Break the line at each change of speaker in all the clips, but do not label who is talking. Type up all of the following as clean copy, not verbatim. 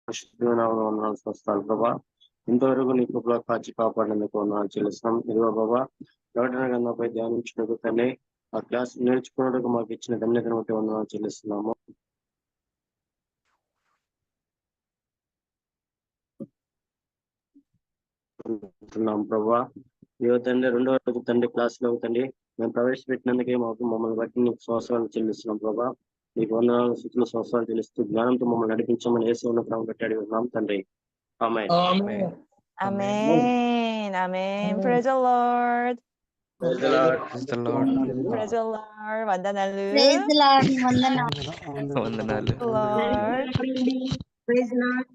పరిశుద్ధనామమున వందనాలు స్తోత్రాలు ప్రభా. ఇంతవరకు నీ కృపలో కాచి కాపాడినందుకు వందనాలు చెల్లిస్తున్నాం. ఇదిగో ప్రభా, ప్రకటన గ్రంథంపై ధ్యానించినందుకు తండ్రి, ఆ క్లాస్ నేర్చుకున్నట్టుకు మాకు ఇచ్చిన ధన్యతను బట్టి వందనాలు చెల్లిస్తున్నాము. ప్రభా, ఇదిగో తండ్రి, రెండవ రోజు తండ్రి క్లాసులో తండ్రి మేము ప్రవేశపెట్టినందుకే మమ్మల్ని బట్టి నీకు సంవత్సరాలు చెల్లిస్తున్నాం ప్రభా. నీకు వందనాలు స్థితులు సంవత్సరాలు చెల్లిస్తూ జ్ఞానంతో మమ్మల్ని నడిపించమని యేసు ఉన్న క్రమం పెట్టి అడిగి ఉన్నాం తండ్రి. ఆమేన్.
Amen. Amen. Praise the Lord.
Praise the Lord.
Praise the Lord.
Praise the Lord. Vandanalu.
Praise the Lord.
వందనాలు.
Lord.
Praise the Lord.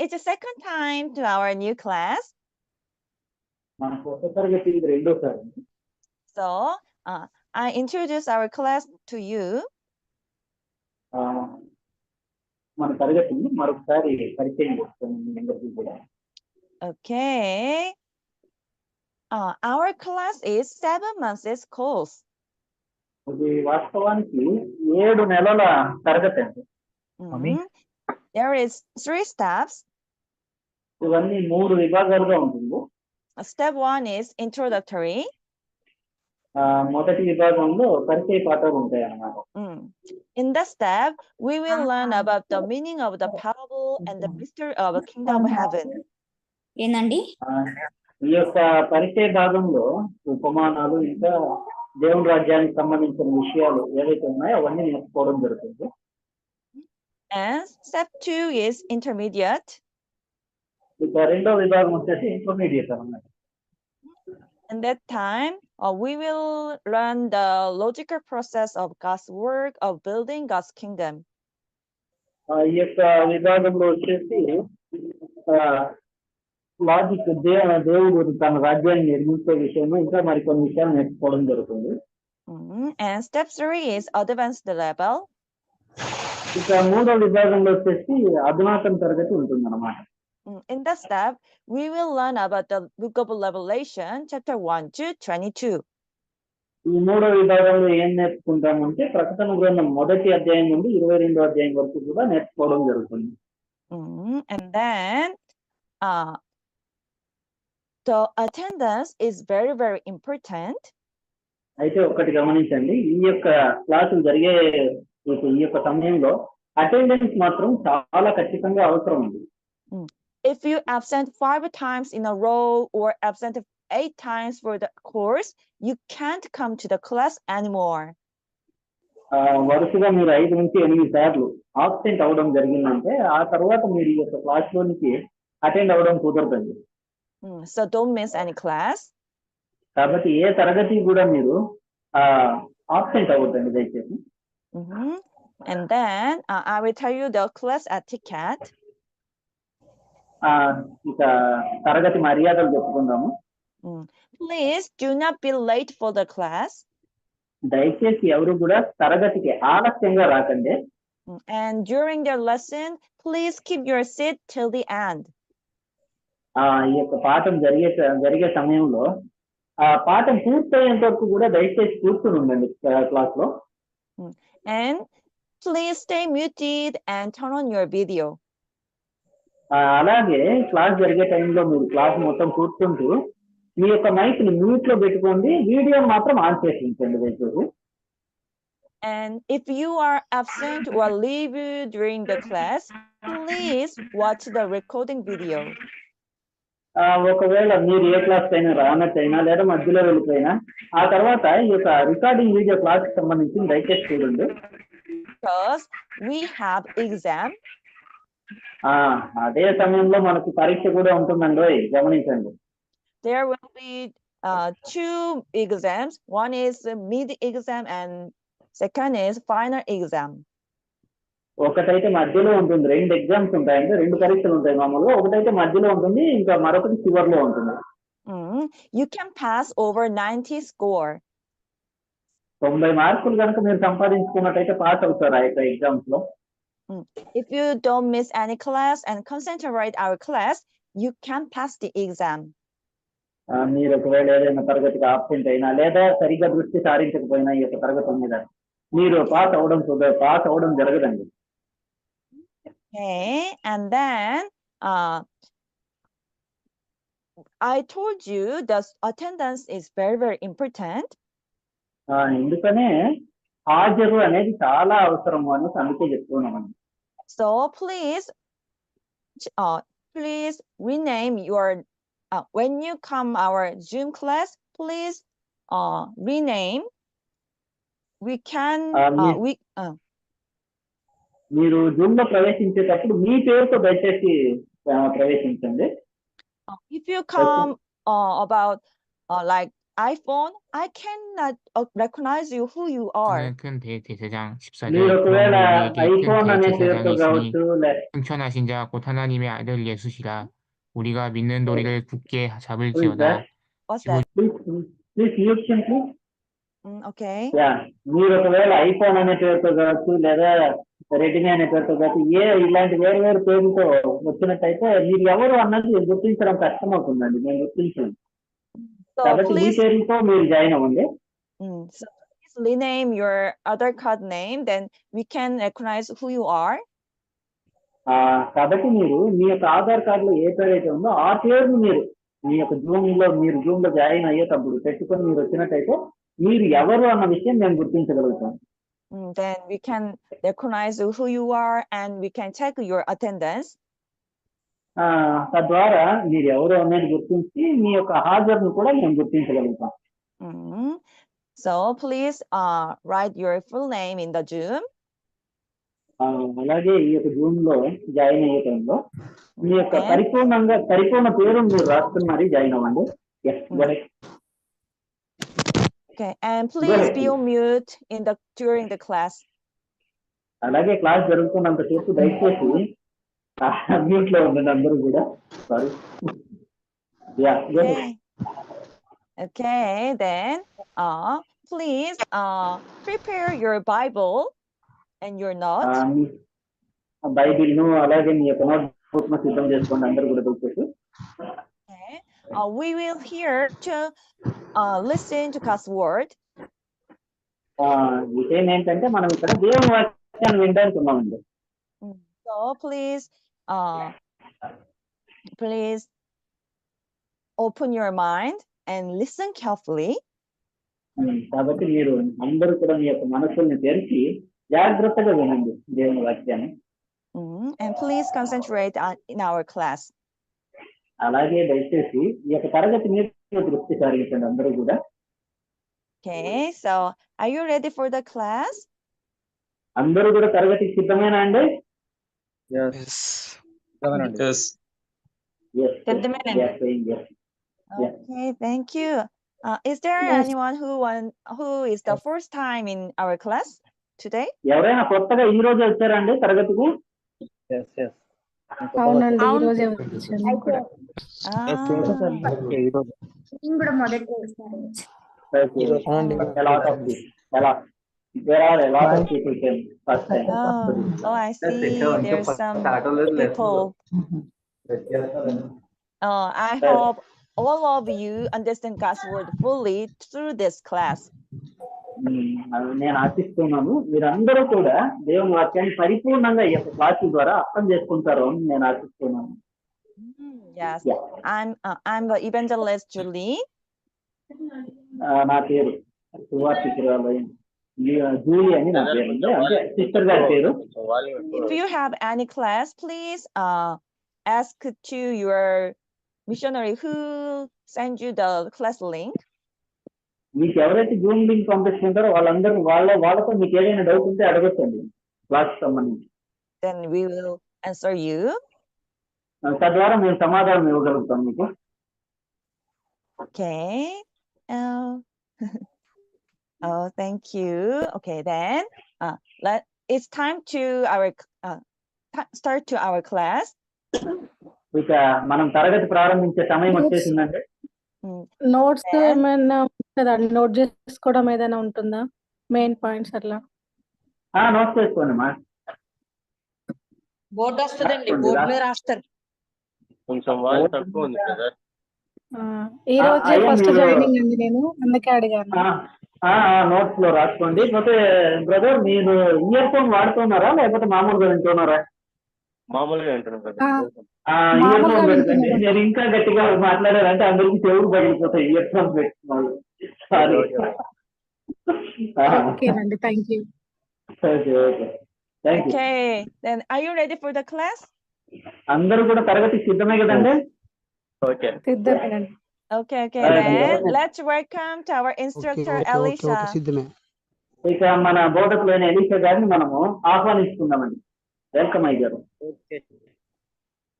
It's the second time to our new class. So I introduce our class to you. Okay. Our class is 7 months course. There is 3 steps. Step 1 is introductory. In that step, we will learn about the meaning of the parable and the mystery of the kingdom of heaven.
ఏందండి?
ఈ యొక్క పరిచయ భాగంలో ఉపమానాలు ఇంకా దేవుని రాజ్యానికి సంబంధించిన విషయాలు ఏవైతే ఉన్నాయో అవన్నీ నేర్చుకోవడం జరుగుతుంది.
And step 2 is intermediate.
ఇక రెండో విభాగం వచ్చేసి ఇంటర్మీడియట్ అన్నమాట.
In that time, we will learn the logical process of God's work of building God's kingdom.
ఈ యొక్క విభాగంలో వచ్చేసి లాజిక్ దేవుడు తన రాజ్యాన్ని నిర్మించే విషయం ఇంకా మరికొన్ని విషయాలు నేర్చుకోవడం జరుగుతుంది.
And step 3 is advanced level.
ఇక మూడో విభాగంలో వచ్చేసి అధునాతన తరగతి ఉంటుంది అన్నమాట.
In that step, we will learn about the book of Revelation, chapter 1 to 22.
ఈ మూడో విభాగంలో ఏం నేర్చుకుంటామంటే ప్రకటన గ్రంథం 1వ అధ్యాయం నుండి 22వ అధ్యాయం వరకు కూడా నేర్చుకోవడం జరుగుతుంది.
And then the attendance is very, very important.
అయితే ఒకటి గమనించండి, ఈ యొక్క క్లాసులు జరిగే ఈ యొక్క సమయంలో అటెండెన్స్ మాత్రం చాలా ఖచ్చితంగా అవసరం ఉంది.
If you absent 5 times in a row or absent 8 times for the course, you can't come to the class anymore.
వరుసగా మీరు 5 నుంచి 8 సార్లు ఆబ్సెంట్ అవడం జరిగిందంటే ఆ తర్వాత మీరు ఈ యొక్క క్లాస్ లోనికి అటెండ్ అవడం కుదరదండి.
So don't miss any class.
కాబట్టి ఏ తరగతి కూడా మీరు ఆబ్సెంట్ అవ్వద్దండి దయచేసి.
And then I will tell you the class etiquette.
ఇక తరగతి మర్యాదలు చెప్పుకుందాము.
Please do not be late for the class.
దయచేసి ఎవరు కూడా తరగతికి ఆలస్యంగా రాకండి.
And during the lesson, please keep your seat till the end.
ఈ యొక్క పాఠం జరిగే సమయంలో ఆ పాఠం పూర్తయ్యేంత వరకు కూడా దయచేసి కూర్చుని ఉండండి క్లాస్ లో.
And please stay muted and turn on your video.
అలాగే క్లాస్ జరిగే టైంలో మీరు క్లాస్ మొత్తం కూర్చుంటూ మీ యొక్క మైక్ ని మ్యూట్ లో పెట్టుకోండి, వీడియో మాత్రం ఆన్ చేసి ఉంచండి దయచేసి.
And if you are absent or leave during the class, please watch the recording video.
ఒకవేళ మీరు ఏ క్లాస్ అయినా రానట్టయినా లేదా మధ్యలో వెళ్ళిపోయినా ఆ తర్వాత ఈ యొక్క రికార్డింగ్ వీడియో క్లాస్ కి సంబంధించి దయచేసి చూడండి.
Because we have exam.
అదే సమయంలో మనకు పరీక్ష కూడా ఉంటుందండి, గమనించండి.
There will be 2 exams. One is mid exam and second is final exam.
ఒకటైతే మధ్యలో ఉంటుంది, 2 ఎగ్జామ్స్ ఉంటాయండి, 2 పరీక్షలు ఉంటాయి మామూలుగా. ఒకటైతే మధ్యలో ఉంటుంది, ఇంకా మరొకటి చివరిలో ఉంటుంది.
You can pass over 90 score.
90 మార్కులు కనుక మీరు సంపాదించుకున్నట్టయితే పాస్ అవుతారు ఆ యొక్క ఎగ్జామ్స్ లో.
If you don't miss any class and concentrate our class, you can pass the exam.
మీరు ఒకవేళ ఏదైనా తరగతికి ఆబ్సెంట్ అయినా లేదా సరిగ్గా దృష్టి సారించకపోయినా ఈ యొక్క తరగతుల మీద మీరు పాస్ అవడం జరగదండి.
Okay, and then I told you the attendance is very, very important.
ఎందుకనే హాజరు అనేది చాలా అవసరము అని అందుకే చెప్తున్నామండి.
So please rename your when you come our Zoom class, please rename. We can
మీరు జూమ్ లో ప్రవేశించేటప్పుడు మీ పేరుతో దయచేసి ప్రవేశించండి.
If you come about like iPhone, I cannot recognize you who you are.
저는 큰 대제사장 집사들
మీరు ఒకవేళ
그러므로 우리에게
ఐఫోన్
큰
అనే పేరుతో
대제사장이 있으니
కావచ్చు,
승천하신 자 곧 하나님의 아들 예수시라. 우리가 믿는 도리를 굳게 잡을지어다.
What's that?
Please mute simply.
Okay.
మీరు ఒకవేళ ఐఫోన్ అనే పేరుతో కావచ్చు లేదా రెడ్మీ అనే పేరుతో కావచ్చు ఇలాంటి వేరు వేరు పేరుతో వచ్చినట్టయితే మీరు ఎవరు అన్నది గుర్తించడం కష్టం అవుతుందండి. నేను గుర్తించను.
So
కాబట్టి మీ
please,
పేరుతో మీరు జాయిన్ అవ్వండి.
so please rename your other card name, then we can recognize who you are.
కాబట్టి మీరు మీ యొక్క ఆధార్ కార్డులో ఏ పేరు అయితే ఉందో ఆ పేరును మీరు మీ యొక్క జూమ్ లో జాయిన్ అయ్యేటప్పుడు పెట్టుకొని మీరు వచ్చినట్టయితే మీరు ఎవరు అన్న విషయం మేము గుర్తించగలుగుతాం.
Then we can recognize who you are and we can check your attendance.
తద్వారా మీరు ఎవరు అనేది గుర్తించి మీ యొక్క హాజరును కూడా మేము గుర్తించగలుగుతాం.
So please write your full name in the Zoom.
అలాగే ఈ యొక్క జూమ్ లో జాయిన్ అయ్యే టైంలో మీ యొక్క పరిపూర్ణ పేరు మీరు రాసుకుని మరీ జాయిన్ అవ్వండి.
Okay, and please be on mute during the class.
అలాగే క్లాస్ జరుగుతున్నంత సేపు దయచేసి మ్యూట్ లో ఉండండి అందరూ కూడా. Sorry.
Okay, then please prepare your Bible and your notes.
Bible ను అలాగే మీ యొక్క నోట్బుక్ ను సిద్ధం చేసుకోండి అందరూ కూడా దయచేసి.
We will hear to listen to God's word.
విషయం ఏంటంటే మనం ఇక్కడ దేవుని వాక్యాన్ని వినడానికి ఉన్నామండి.
So please open your mind and listen carefully.
కాబట్టి మీరు అందరూ కూడా మీ యొక్క మనసుల్ని తెరిచి జాగ్రత్తగా వినండి దేవుని వాక్యాన్ని.
And please concentrate in our class.
అలాగే దయచేసి ఈ యొక్క తరగతి మీద దృష్టి సారించండి అందరూ కూడా.
Okay, so are you ready for the class?
అందరూ కూడా తరగతికి సిద్ధమేనా అండి?
Yes.
Okay, thank you. Is there anyone who is the first time in our class today?
ఎవరైనా కొత్తగా ఈ రోజు వచ్చారండి తరగతికి?
అవునండి ఈ రోజే వచ్చాను.
There are a lot of people came first time.
I see. There's some people. I hope all of you understand God's word fully through this class.
నేను ఆశిస్తున్నాను మీరందరూ కూడా దేవుని వాక్యాన్ని పరిపూర్ణంగా ఈ యొక్క క్లాస్ ద్వారా అర్థం చేసుకుంటారు అని నేను ఆశిస్తున్నాను.
Yes, I'm the evangelist Julie.
నా పేరు సువార్తికురాలు జూలీ అని నా పేరు ఉంది, అంటే సిస్టర్ గారి పేరు.
If you have any class, please ask to your missionary who sent you the class link.
మీకు ఎవరైతే జూమ్ లింక్ పంపిస్తుంటారో వాళ్ళతో మీకు ఏదైనా డౌట్ ఉంటే అడగొచ్చండి క్లాస్ సంబంధించి.
Then we will answer you.
తద్వారా మేము సమాధానం ఇవ్వగలుగుతాం మీకు.
Okay. Thank you. Okay, then it's time to start to our class.
ఇక మనం తరగతి ప్రారంభించే సమయం వచ్చేసిందండి.
నోట్స్ ఏమైనా ఉంటుందండి? నోట్ చేసుకోవడం ఏదైనా ఉంటుందా? మెయిన్ పాయింట్స్ అట్లా
నోట్స్ చేసుకోండి మా.
బోర్డు వస్తుందండి, బోర్డు మీద రాస్తారు.
కొంచెం వాయిస్ తక్కువ ఉంది కదా.
ఈ రోజే ఫస్ట్ జాయినింగ్ అండి నేను, అందుకే అడిగాను.
నోట్స్ లో రాసుకోండి. పోతే బ్రదర్ మీరు ఇయర్ ఫోన్ వాడుతున్నారా లేకపోతే మామూలుగా వింటున్నారా?
మామూలుగా వింటున్నాం కదా.
ఆ,
ఇయర్
మామూలుగా
ఫోన్ పెట్టుకోండి.
వింటున్నాను.
నేను ఇంకా గట్టిగా మాట్లాడాలంటే అందరికి చెవులు పగిలిపోతాయి ఇయర్ ఫోన్స్ పెట్టుకున్నాను. సారీ.
ఓకే.
ఓకేనండి, thank you.
Okay okay thank you.
Okay, then are you ready for the class?
అందరూ కూడా తరగతి సిద్ధమే కదండి?
Okay.
సిద్ధమేనండి.
Okay,
Right.
then let's welcome to our instructor Elisha.
ఇక మన బోధకులైన ఎలీషా గారిని మనము ఆహ్వానిస్తున్నామండి. వెల్కమ్ అయ్యారు.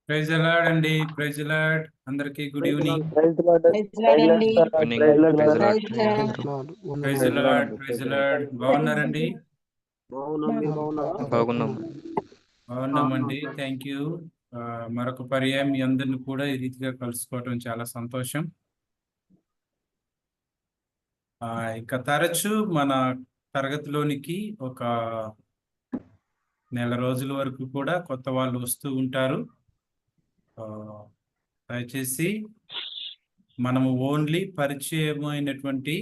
ప్రైజ్ అలాడ్ అండి, ప్రైజ్ అలాడ్ అందరికి good evening.
Praise Lord.
Praise the Lord బాగున్నారండి? బాగున్నామండి, థ్యాంక్ యూ. మరొక పర్యాయం మీ అందరిని కూడా ఈ రీతిగా కలుసుకోవటం చాలా సంతోషం. ఇక తరచు మన తరగతిలోనికి ఒక నెల రోజుల వరకు కూడా కొత్త వాళ్ళు వస్తూ ఉంటారు. దయచేసి మనము ఓన్లీ పరిచయమైనటువంటి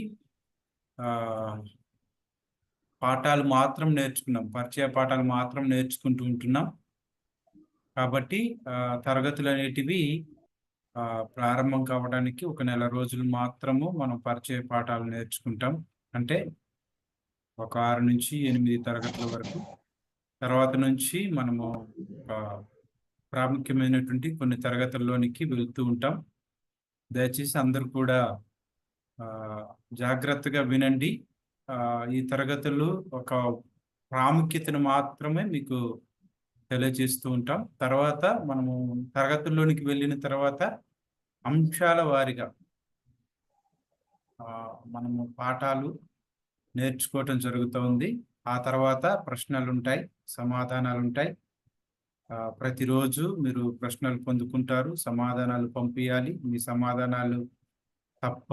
పాఠాలు మాత్రం నేర్చుకున్నాం, పరిచయ పాఠాలు మాత్రం నేర్చుకుంటూ ఉంటున్నాం. కాబట్టి తరగతులు అనేటివి ప్రారంభం కావడానికి ఒక నెల రోజులు మాత్రము మనం పరిచయ పాఠాలు నేర్చుకుంటాం. అంటే ఒక 6 నుంచి 8 తరగతుల వరకు. తర్వాత నుంచి మనము ప్రాముఖ్యమైనటువంటి కొన్ని తరగతుల్లోనికి వెళ్తూ ఉంటాం. దయచేసి అందరూ కూడా జాగ్రత్తగా వినండి. ఈ తరగతులు ఒక ప్రాముఖ్యతను మాత్రమే మీకు తెలియజేస్తూ ఉంటాం. తర్వాత మనము తరగతుల్లోనికి వెళ్ళిన తర్వాత అంశాల వారీగా మనము పాఠాలు నేర్చుకోవటం జరుగుతుంది. ఆ తర్వాత ప్రశ్నలు ఉంటాయి, సమాధానాలు ఉంటాయి. ప్రతిరోజు మీరు ప్రశ్నలు పొందుకుంటారు, సమాధానాలు పంపించాలి. మీ సమాధానాలు తప్ప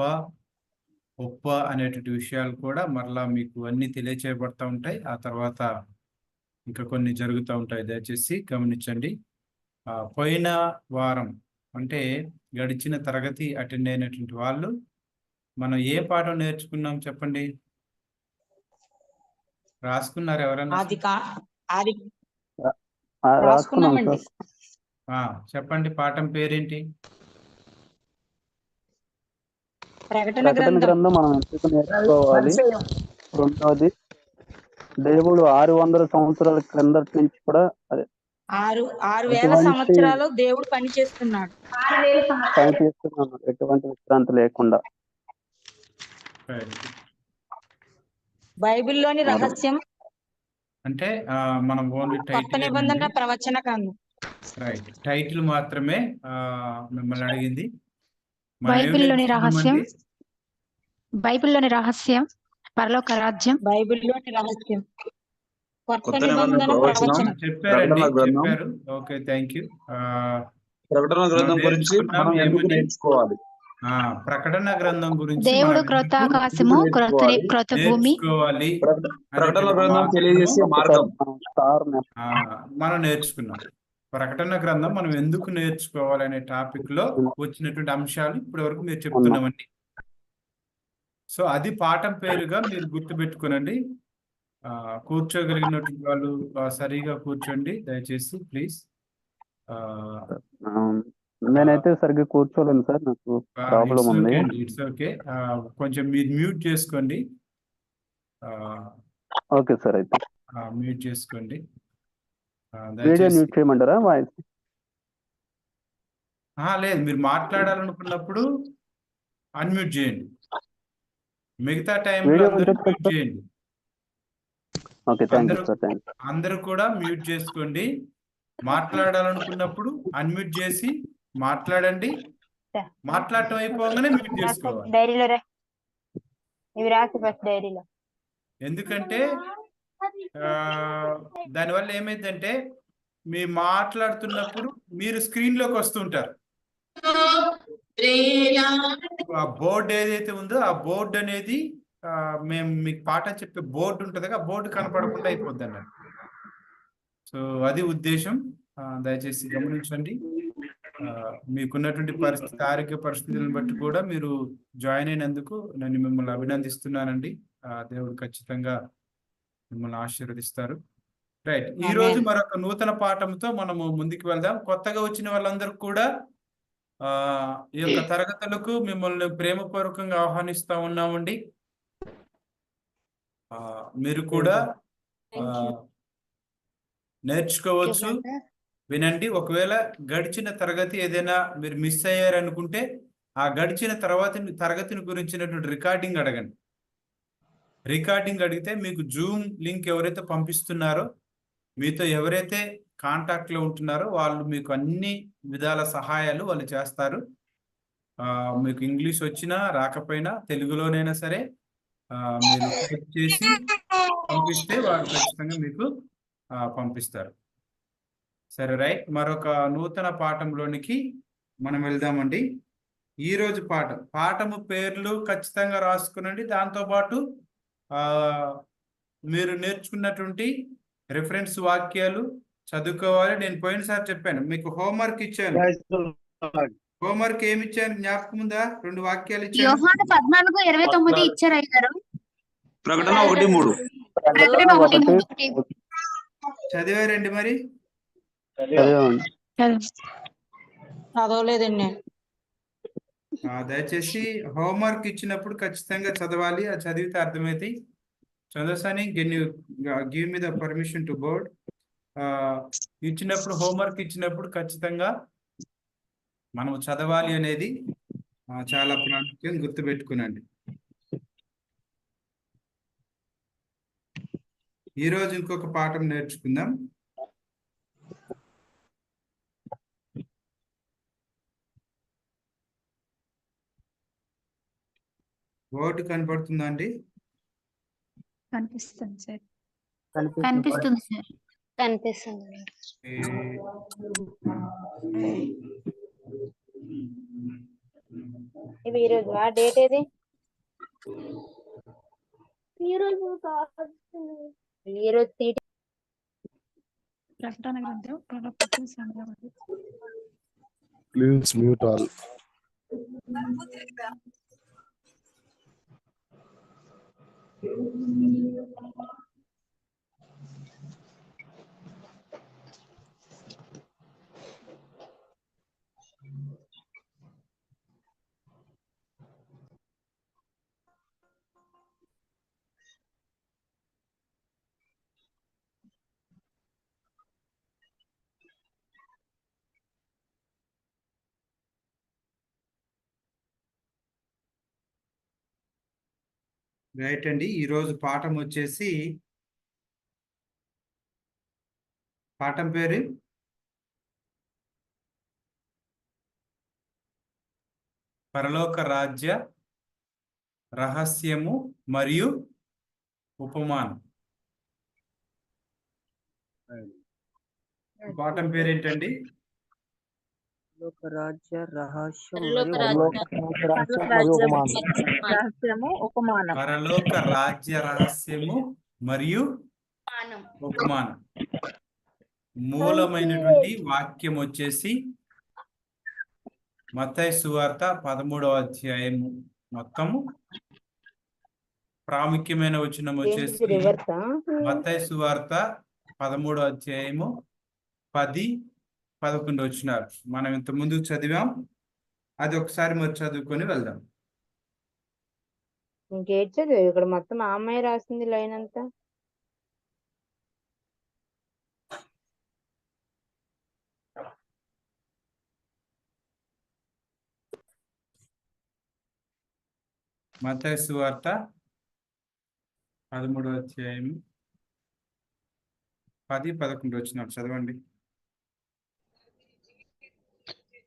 ఒప్ప అనేటువంటి విషయాలు కూడా మరలా మీకు అన్ని తెలియచేయబడతా ఉంటాయి. ఆ తర్వాత ఇంకా కొన్ని జరుగుతూ ఉంటాయి. దయచేసి గమనించండి. పోయిన వారం అంటే గడిచిన తరగతి అటెండ్ అయినటువంటి వాళ్ళు మనం ఏ పాఠం నేర్చుకున్నాం చెప్పండి? రాసుకున్నారు ఎవరన్నా?
రాసుకున్నామండి.
చెప్పండి, పాఠం పేరేంటి?
ప్రకటన గ్రంథం మనం ఎందుకు నేర్చుకోవాలి. రెండవది, దేవుడు 600 సంవత్సరాల క్రిందటి నుంచి కూడా అదే
6,000 సంవత్సరాలు దేవుడు పని చేస్తున్నాడు,
పని చేస్తున్నాడు ఎటువంటి విశ్రాంతి లేకుండా.
బైబిల్లోని రహస్యం
అంటే మనం ఓన్లీ
కొత్త నిబంధన ప్రవచన గ్రంథం.
రైట్, టైటిల్ మాత్రమే మిమ్మల్ని అడిగింది.
బైబిల్లోని రహస్యం పరలోక రాజ్యం.
బైబిల్లోని రహస్యం కొత్త నిబంధన ప్రవచనం.
చెప్పారు. Okay, thank you.
ప్రకటన గ్రంథం గురించి మనం ఎందుకు నేర్చుకోవాలి?
ప్రకటన గ్రంథం గురించి
దేవుడు క్రొత్త ఆకాశము క్రొత్త భూమి,
ప్రకటన గ్రంథం తెలియజేసే మార్గం
మనం నేర్చుకున్నాం. ప్రకటన గ్రంథం మనం ఎందుకు నేర్చుకోవాలనే టాపిక్ లో వచ్చినటువంటి అంశాలు ఇప్పటి వరకు మీరు చెప్తున్నామండి. సో అది పాఠం పేరుగా మీరు గుర్తుపెట్టుకోనండి. కూర్చోగలిగినటువంటి వాళ్ళు సరిగా కూర్చోండి దయచేసి, ప్లీజ్.
నేనైతే సరిగ్గా కూర్చోలేను సార్, నాకు ప్రాబ్లం ఉంది.
ఇట్స్ ఓకే, కొంచెం మీరు మ్యూట్ చేసుకోండి.
ఓకే సార్, అయితే
మ్యూట్ చేసుకోండి.
వీడియో మ్యూట్ చేయమంటారా? వాయిస్
లేదు, మీరు మాట్లాడాలనుకున్నప్పుడు అన్మ్యూట్ చేయండి, మిగతా టైంలో మ్యూట్ చేయండి.
Okay, thank you sir, thank you.
అందరూ కూడా మ్యూట్ చేసుకోండి. మాట్లాడాలనుకున్నప్పుడు అన్మ్యూట్ చేసి మాట్లాడండి. మాట్లాడటం అయిపోగానే మ్యూట్ చేసుకోవాలి. ఎందుకంటే దానివల్ల ఏమైందంటే మీరు మాట్లాడుతున్నప్పుడు మీరు స్క్రీన్ లోకి వస్తుంటారు. ఆ బోర్డు ఏదైతే ఉందో ఆ బోర్డు అనేది మేము మీకు పాఠం చెప్పే బోర్డు ఉంటుంది, ఆ బోర్డు కనపడకుండా అయిపోద్ది అన్నమాట. సో అది ఉద్దేశం. దయచేసి గమనించండి. మీకున్నటువంటి పరిస్థితి, ఆరోగ్య పరిస్థితులను బట్టి కూడా మీరు జాయిన్ అయినందుకు నేను మిమ్మల్ని అభినందిస్తున్నానండి. దేవుడు ఖచ్చితంగా మిమ్మల్ని ఆశీర్వదిస్తారు. రైట్. ఈ రోజు మరొక నూతన పాఠంతో మనము ముందుకు వెళ్దాం. కొత్తగా వచ్చిన వాళ్ళందరూ కూడా ఈ యొక్క తరగతులకు మిమ్మల్ని ప్రేమపూర్వకంగా ఆహ్వానిస్తా ఉన్నామండి. మీరు కూడా నేర్చుకోవచ్చు, వినండి. ఒకవేళ గడిచిన తరగతి ఏదైనా మీరు మిస్ అయ్యారనుకుంటే ఆ గడిచిన తరగతిని గురించినటువంటి రికార్డింగ్ అడగండి. రికార్డింగ్ అడిగితే మీకు జూమ్ లింక్ ఎవరైతే పంపిస్తున్నారో, మీతో ఎవరైతే కాంటాక్ట్లో ఉంటున్నారో వాళ్ళు మీకు అన్ని విధాల సహాయాలు వాళ్ళు చేస్తారు. మీకు ఇంగ్లీష్ వచ్చినా రాకపోయినా తెలుగులోనైనా సరే మీరు టైప్ చేసి పంపిస్తే వాళ్ళు ఖచ్చితంగా మీకు పంపిస్తారు. సరే, రైట్. మరొక నూతన పాఠంలోనికి మనం వెళ్దామండి. ఈరోజు పాఠము పేర్లు ఖచ్చితంగా రాసుకునండి. దాంతోపాటు మీరు నేర్చుకున్నటువంటి రిఫరెన్స్ వాక్యాలు చదువుకోవాలి. నేను పోయినసారి చెప్పాను, మీకు హోంవర్క్ ఇచ్చాను. హోంవర్క్ ఏమి ఇచ్చాను జ్ఞాపకం ఉందా? 2 వాక్యాలు ఇచ్చాను.
యోహాను 14:29 ఇచ్చారు అయ్యారు.
ప్రకటన 1:3.
ప్రకటన 1:3.
చదివారండి మరి?
చదవలేదండి.
దయచేసి హోంవర్క్ ఇచ్చినప్పుడు ఖచ్చితంగా చదవాలి. అది చదివితే అర్థమైతే. చదవసాని give me the permission to board. ఇచ్చినప్పుడు హోంవర్క్ ఇచ్చినప్పుడు ఖచ్చితంగా మనం చదవాలి అనేది చాలా ప్రాముఖ్యం, గుర్తుపెట్టుకునండి. ఈరోజు ఇంకొక పాఠం నేర్చుకుందాం. బోర్డు కనపడుతుందా అండి?
కనిపిస్తుంది సార్. కనిపిస్తుంది సార్.
కనిపిస్తుంది.
ఇది ఈరోజు డేట్ ఏది? ఈరోజు
ప్రకటన గ్రంథం
ప్లీజ్ మ్యూట్ ఆల్.
రైట్ అండి. ఈరోజు పాఠం వచ్చేసి పాఠం పేరు పరలోక రాజ్య రహస్యము మరియు ఉపమానం. పాఠం పేరు ఏంటండి? పరలోక రాజ్య రహస్యము మరియు ఉపమానం. మూలమైనటువంటి వాక్యం వచ్చేసి మత్తయి సువార్త 13వ అధ్యాయము. మొత్తము ప్రాముఖ్యమైన వచనం వచ్చేసి మత్తయి సువార్త 13వ అధ్యాయము 10-11 వచనాలు. మనం ఇంత ముందు చదివాం, అది ఒకసారి మరి చదువుకొని వెళ్దాం.
ఇంకేట్ చదివా? ఇక్కడ మొత్తం ఆ అమ్మాయి రాసింది లైన్ అంతా.
మత్తయి సువార్త 13వ అధ్యాయం 10-11 వచనాలు చదవండి.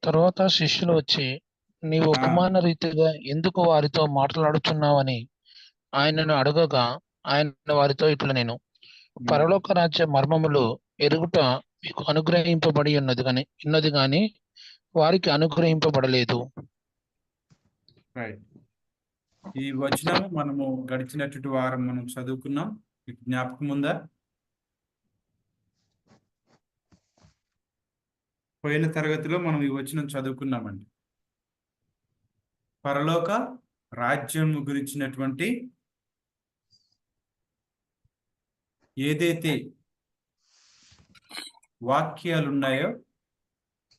తరువాత శిష్యులు వచ్చి, నీవు ఉపమాన రీతిగా ఎందుకు వారితో మాట్లాడుచున్నావని ఆయనను అడగగా, ఆయన వారితో ఇట్లా, నేను పరలోక రాజ్య మర్మములు ఎరుగుట మీకు అనుగ్రహింపబడి ఉన్నది గాని వారికి అనుగ్రహింపబడలేదు.
ఈ వచనం మనము గడిచినటువంటి వారం మనం చదువుకున్నాం. మీకు జ్ఞాపకం ఉందా? పోయిన తరగతిలో మనం ఈ వచనం చదువుకున్నామండి. పరలోక రాజ్యం గురించినటువంటి ఏదైతే వాక్యాలు ఉన్నాయో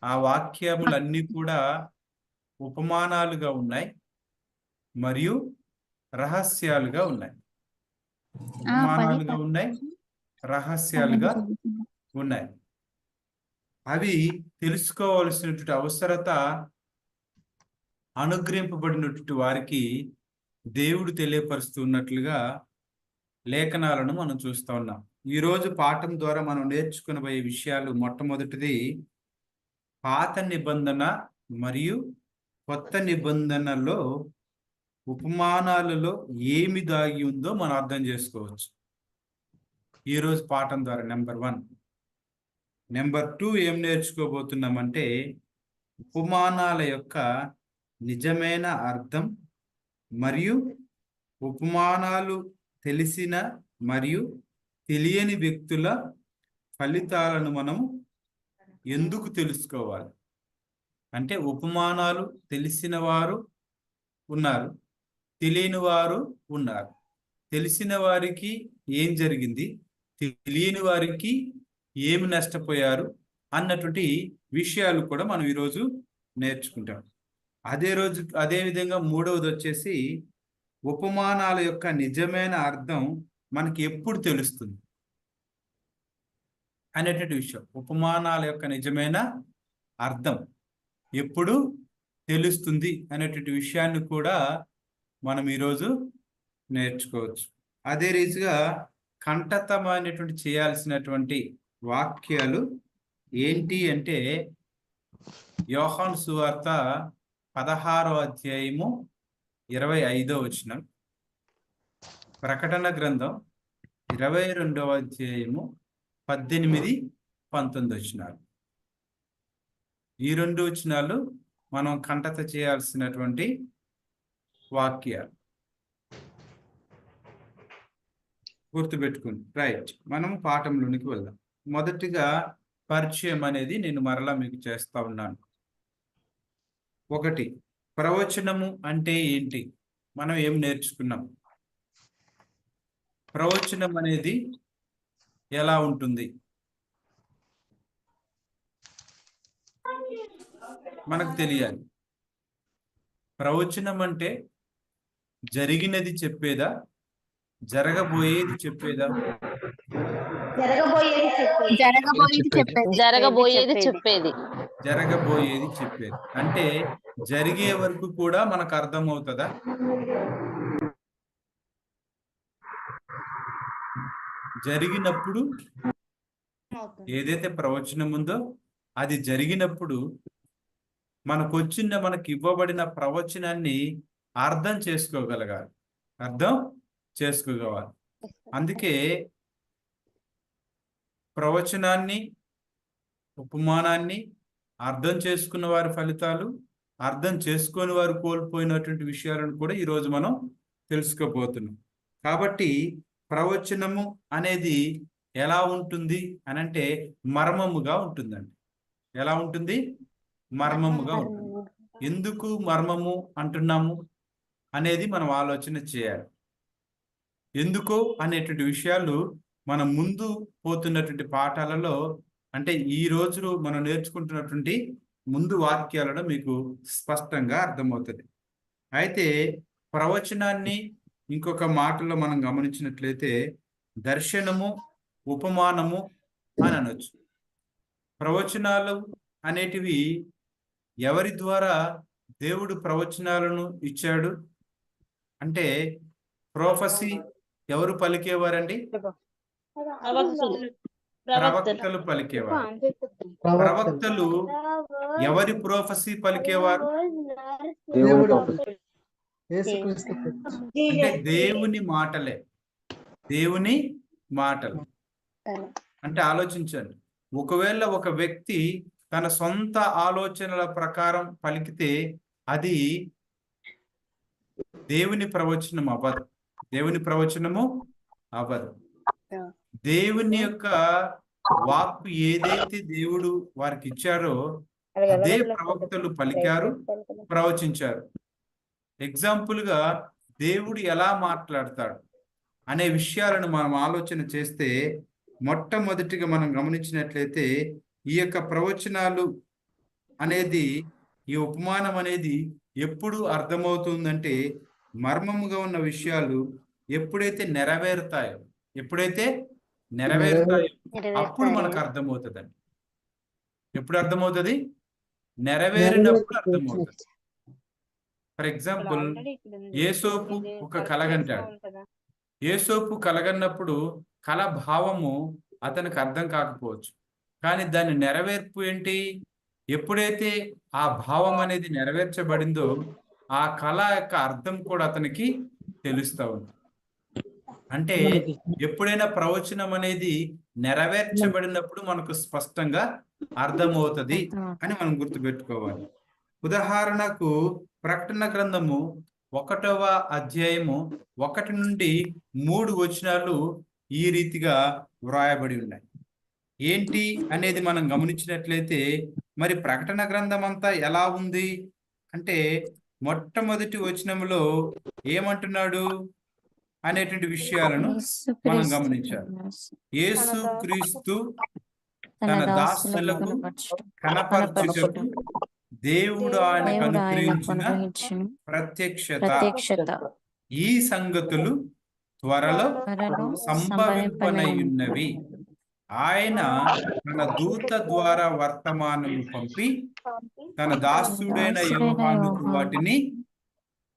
ఆ వాక్యములన్నీ కూడా ఉపమానాలుగా ఉన్నాయి మరియు రహస్యాలుగా ఉన్నాయి. ఉపమానాలుగా ఉన్నాయి, రహస్యాలుగా ఉన్నాయి. అవి తెలుసుకోవాల్సినటువంటి అవసరత అనుగ్రహింపబడినటువంటి వారికి దేవుడు తెలియపరుస్తున్నట్లుగా లేఖనాలను మనం చూస్తూ ఉన్నాం. ఈరోజు పాఠం ద్వారా మనం నేర్చుకునబోయే విషయాలు మొట్టమొదటిది పాత నిబంధన మరియు కొత్త నిబంధనలో ఉపమానాలలో ఏమి దాగి ఉందో మనం అర్థం చేసుకోవచ్చు ఈరోజు పాఠం ద్వారా. నెంబర్ 1. నెంబర్ 2 ఏం నేర్చుకోబోతున్నామంటే ఉపమానాల యొక్క నిజమైన అర్థం మరియు ఉపమానాలు తెలిసిన మరియు తెలియని వ్యక్తుల ఫలితాలను మనం ఎందుకు తెలుసుకోవాలి. అంటే ఉపమానాలు తెలిసిన వారు ఉన్నారు, తెలియని వారు ఉన్నారు. తెలిసిన వారికి ఏం జరిగింది, తెలియని వారికి ఏమి నష్టపోయారు అన్నటువంటి విషయాలు కూడా మనం ఈరోజు నేర్చుకుంటాం. అదే విధంగా 3వది వచ్చేసి ఉపమానాల యొక్క నిజమైన అర్థం మనకి ఎప్పుడు తెలుస్తుంది అనేటువంటి విషయం. ఉపమానాల యొక్క నిజమైన అర్థం ఎప్పుడు తెలుస్తుంది అనేటువంటి విషయాన్ని కూడా మనం ఈరోజు నేర్చుకోవచ్చు. అదే రీతిగా కంఠతమైనటువంటి చేయాల్సినటువంటి వాక్యాలు ఏంటి అంటే యోహాను సువార్త 16వ అధ్యాయము 25వ వచనం, ప్రకటన గ్రంథం 22వ అధ్యాయము 18, 19 వచనాలు. ఈ 2 వచనాలు మనం కంఠత చేయాల్సినటువంటి వాక్యాలు. గుర్తుపెట్టుకుని రైట్, మనం పాఠంలోనికి వెళ్దాం. మొదటిగా పరిచయం అనేది నేను మరలా మీకు చేస్తా ఉన్నాను. 1, ప్రవచనము అంటే ఏంటి? మనం ఏం నేర్చుకున్నాం? ప్రవచనం అనేది ఎలా ఉంటుంది మనకు తెలియాలి. ప్రవచనం అంటే జరిగినది చెప్పేదా, జరగబోయేది చెప్పేదా?
జరగబోయేది చెప్పేది.
జరగబోయేది చెప్పేది అంటే జరిగే వరకు కూడా మనకు అర్థం అవుతుందా? జరిగినప్పుడు ఏదైతే ప్రవచనం ఉందో అది జరిగినప్పుడు మనకు ఇవ్వబడిన ప్రవచనాన్ని అర్థం చేసుకోగలగాలి. అందుకే ప్రవచనాన్ని, ఉపమానాన్ని అర్థం చేసుకున్న వారి ఫలితాలు, అర్థం చేసుకొని వారు కోల్పోయినటువంటి విషయాలను కూడా ఈరోజు మనం తెలుసుకోబోతున్నాం. కాబట్టి ప్రవచనము అనేది ఎలా ఉంటుంది అనంటే మర్మముగా ఉంటుందండి. ఎలా ఉంటుంది? మర్మముగా ఉంటుంది. ఎందుకు మర్మము అంటున్నాము అనేది మనం ఆలోచన చేయాలి. ఎందుకో అనేటువంటి విషయాలు మనం ముందు పోతున్నటువంటి పాఠాలలో, అంటే ఈ రోజు మనం నేర్చుకుంటున్నటువంటి ముందు వాక్యాలలో మీకు స్పష్టంగా అర్థమవుతుంది. అయితే ప్రవచనాన్ని ఇంకొక మాటలో మనం గమనించినట్లయితే దర్శనము, ఉపమానము అని అనొచ్చు. ప్రవచనాలు అనేటివి ఎవరి ద్వారా దేవుడు ప్రవచనాలను ఇచ్చాడు అంటే ప్రొఫెసీ ఎవరు పలికేవారండి? ప్రవక్తలు పలికేవారు. ప్రవక్తలు ఎవరి ప్రొఫెసీ పలికేవారు? అంటే దేవుని మాటలే. దేవుని మాటలు అంటే ఆలోచించండి, ఒకవేళ ఒక వ్యక్తి తన సొంత ఆలోచనల ప్రకారం పలికితే అది దేవుని ప్రవచనం అవ్వదు. దేవుని ప్రవచనము అవ్వదు. దేవుని యొక్క వాక్కు ఏదైతే దేవుడు వారికి ఇచ్చారో అదే ప్రవక్తలు పలికారు, ప్రవచించారు. ఎగ్జాంపుల్ గా దేవుడు ఎలా మాట్లాడతాడు అనే విషయాలను మనం ఆలోచన చేస్తే మొట్టమొదటిగా మనం గమనించినట్లయితే ఈ యొక్క ప్రవచనాలు అనేది, ఈ ఉపమానం అనేది ఎప్పుడు అర్థమవుతుందంటే మర్మముగా ఉన్న విషయాలు ఎప్పుడైతే నెరవేరుతాయో అప్పుడు మనకు అర్థమవుతుందండి. ఎప్పుడు అర్థమవుతుంది? నెరవేరినప్పుడు అర్థమవుతుంది. ఫర్ ఎగ్జాంపుల్, యేసోపు ఒక కలగంటాడు. యేసోపు కలగన్నప్పుడు కల భావము అతనికి అర్థం కాకపోవచ్చు, కానీ దాని నెరవేర్పు ఏంటి? ఎప్పుడైతే ఆ భావం అనేది నెరవేర్చబడిందో ఆ కళ యొక్క అర్థం కూడా అతనికి తెలుస్తూ ఉంది. అంటే ఎప్పుడైనా ప్రవచనం అనేది నెరవేర్చబడినప్పుడు మనకు స్పష్టంగా అర్థమవుతుంది అని మనం గుర్తుపెట్టుకోవాలి. ఉదాహరణకు ప్రకటన గ్రంథము 1వ అధ్యాయము 1 నుండి 3 వచనాలు ఈ రీతిగా వ్రాయబడి ఉన్నాయి. ఏంటి అనేది మనం గమనించినట్లయితే మరి ప్రకటన గ్రంథం అంతా ఎలా ఉంది అంటే, మొట్టమొదటి వచనంలో ఏమంటున్నాడు అనేటువంటి విషయాలను మనం గమనించాలి. యేసు క్రీస్తు తన దాసులకు కనపరచుటకు దేవుడు ఆయనకు అనుగ్రహించిన ప్రత్యక్షత, ఈ సంగతులు త్వరలో సంభవింపనయున్నవి. ఆయన తన దూత ద్వారా వర్తమానము పంపి తన దాసుడైన యోహానుకు వాటిని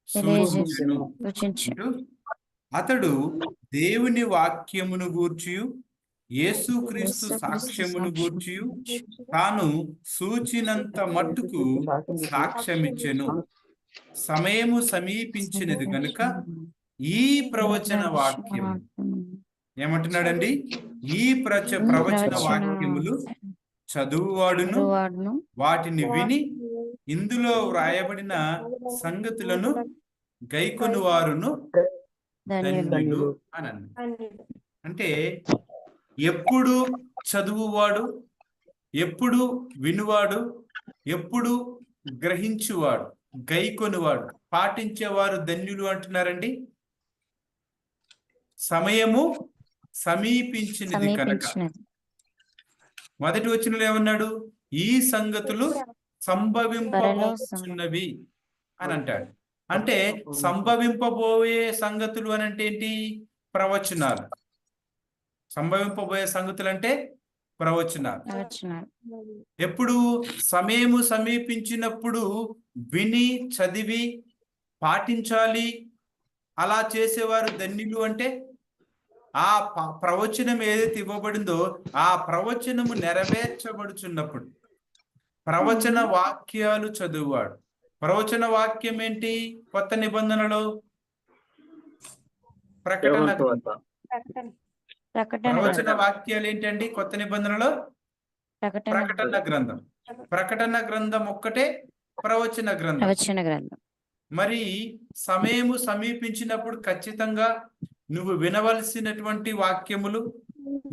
సూచించెను. అతడు దేవుని వాక్యమును గూర్చియు యేసుక్రీస్తు సాక్ష్యమును గూర్చియు తాను సూచినంత మట్టుకు సాక్ష్యమిచ్చెను. సమయము సమీపించినది కనుక ఈ ప్రవచన వాక్యము ఏమంటున్నాడండి? ఈ ప్రవచన వాక్యములు చదువువాడును వాటిని విని ఇందులో వ్రాయబడిన సంగతులను గైకొను వారును ధన్యులు అని అన్నాడు. అంటే ఎప్పుడు చదువువాడు, ఎప్పుడు వినువాడు, ఎప్పుడు గ్రహించువాడు, గైకొనువాడు, పాటించేవారు ధన్యులు అంటున్నారండి. సమయము సమీపించినది కనుక. మొదటి వచనంలో ఏమన్నాడు? ఈ సంగతులు సంభవింపబోతున్నవి అని అంటాడు. అంటే సంభవింపబోయే సంగతులు అని అంటే ఏంటి? ప్రవచనాలు. సంభవింపబోయే సంగతులు అంటే ప్రవచనాలు. ఎప్పుడు? సమయము సమీపించినప్పుడు విని చదివి పాటించాలి. అలా చేసేవారు ధన్యులు. అంటే ఆ ప్రవచనం ఏదైతే ఇవ్వబడిందో ఆ ప్రవచనము నెరవేర్చబడుచున్నప్పుడు ప్రవచన వాక్యాలు చదువువాడు. ప్రవచన వాక్యం ఏంటి? కొత్త నిబంధనలో ప్రకటన. ప్రవచన వాక్యాలు ఏంటండి కొత్త నిబంధనలో? ప్రకటన గ్రంథం. ప్రకటన గ్రంథం ఒక్కటే ప్రవచన గ్రంథం. మరి సమయము సమీపించినప్పుడు ఖచ్చితంగా నువ్వు వినవలసినటువంటి వాక్యములు,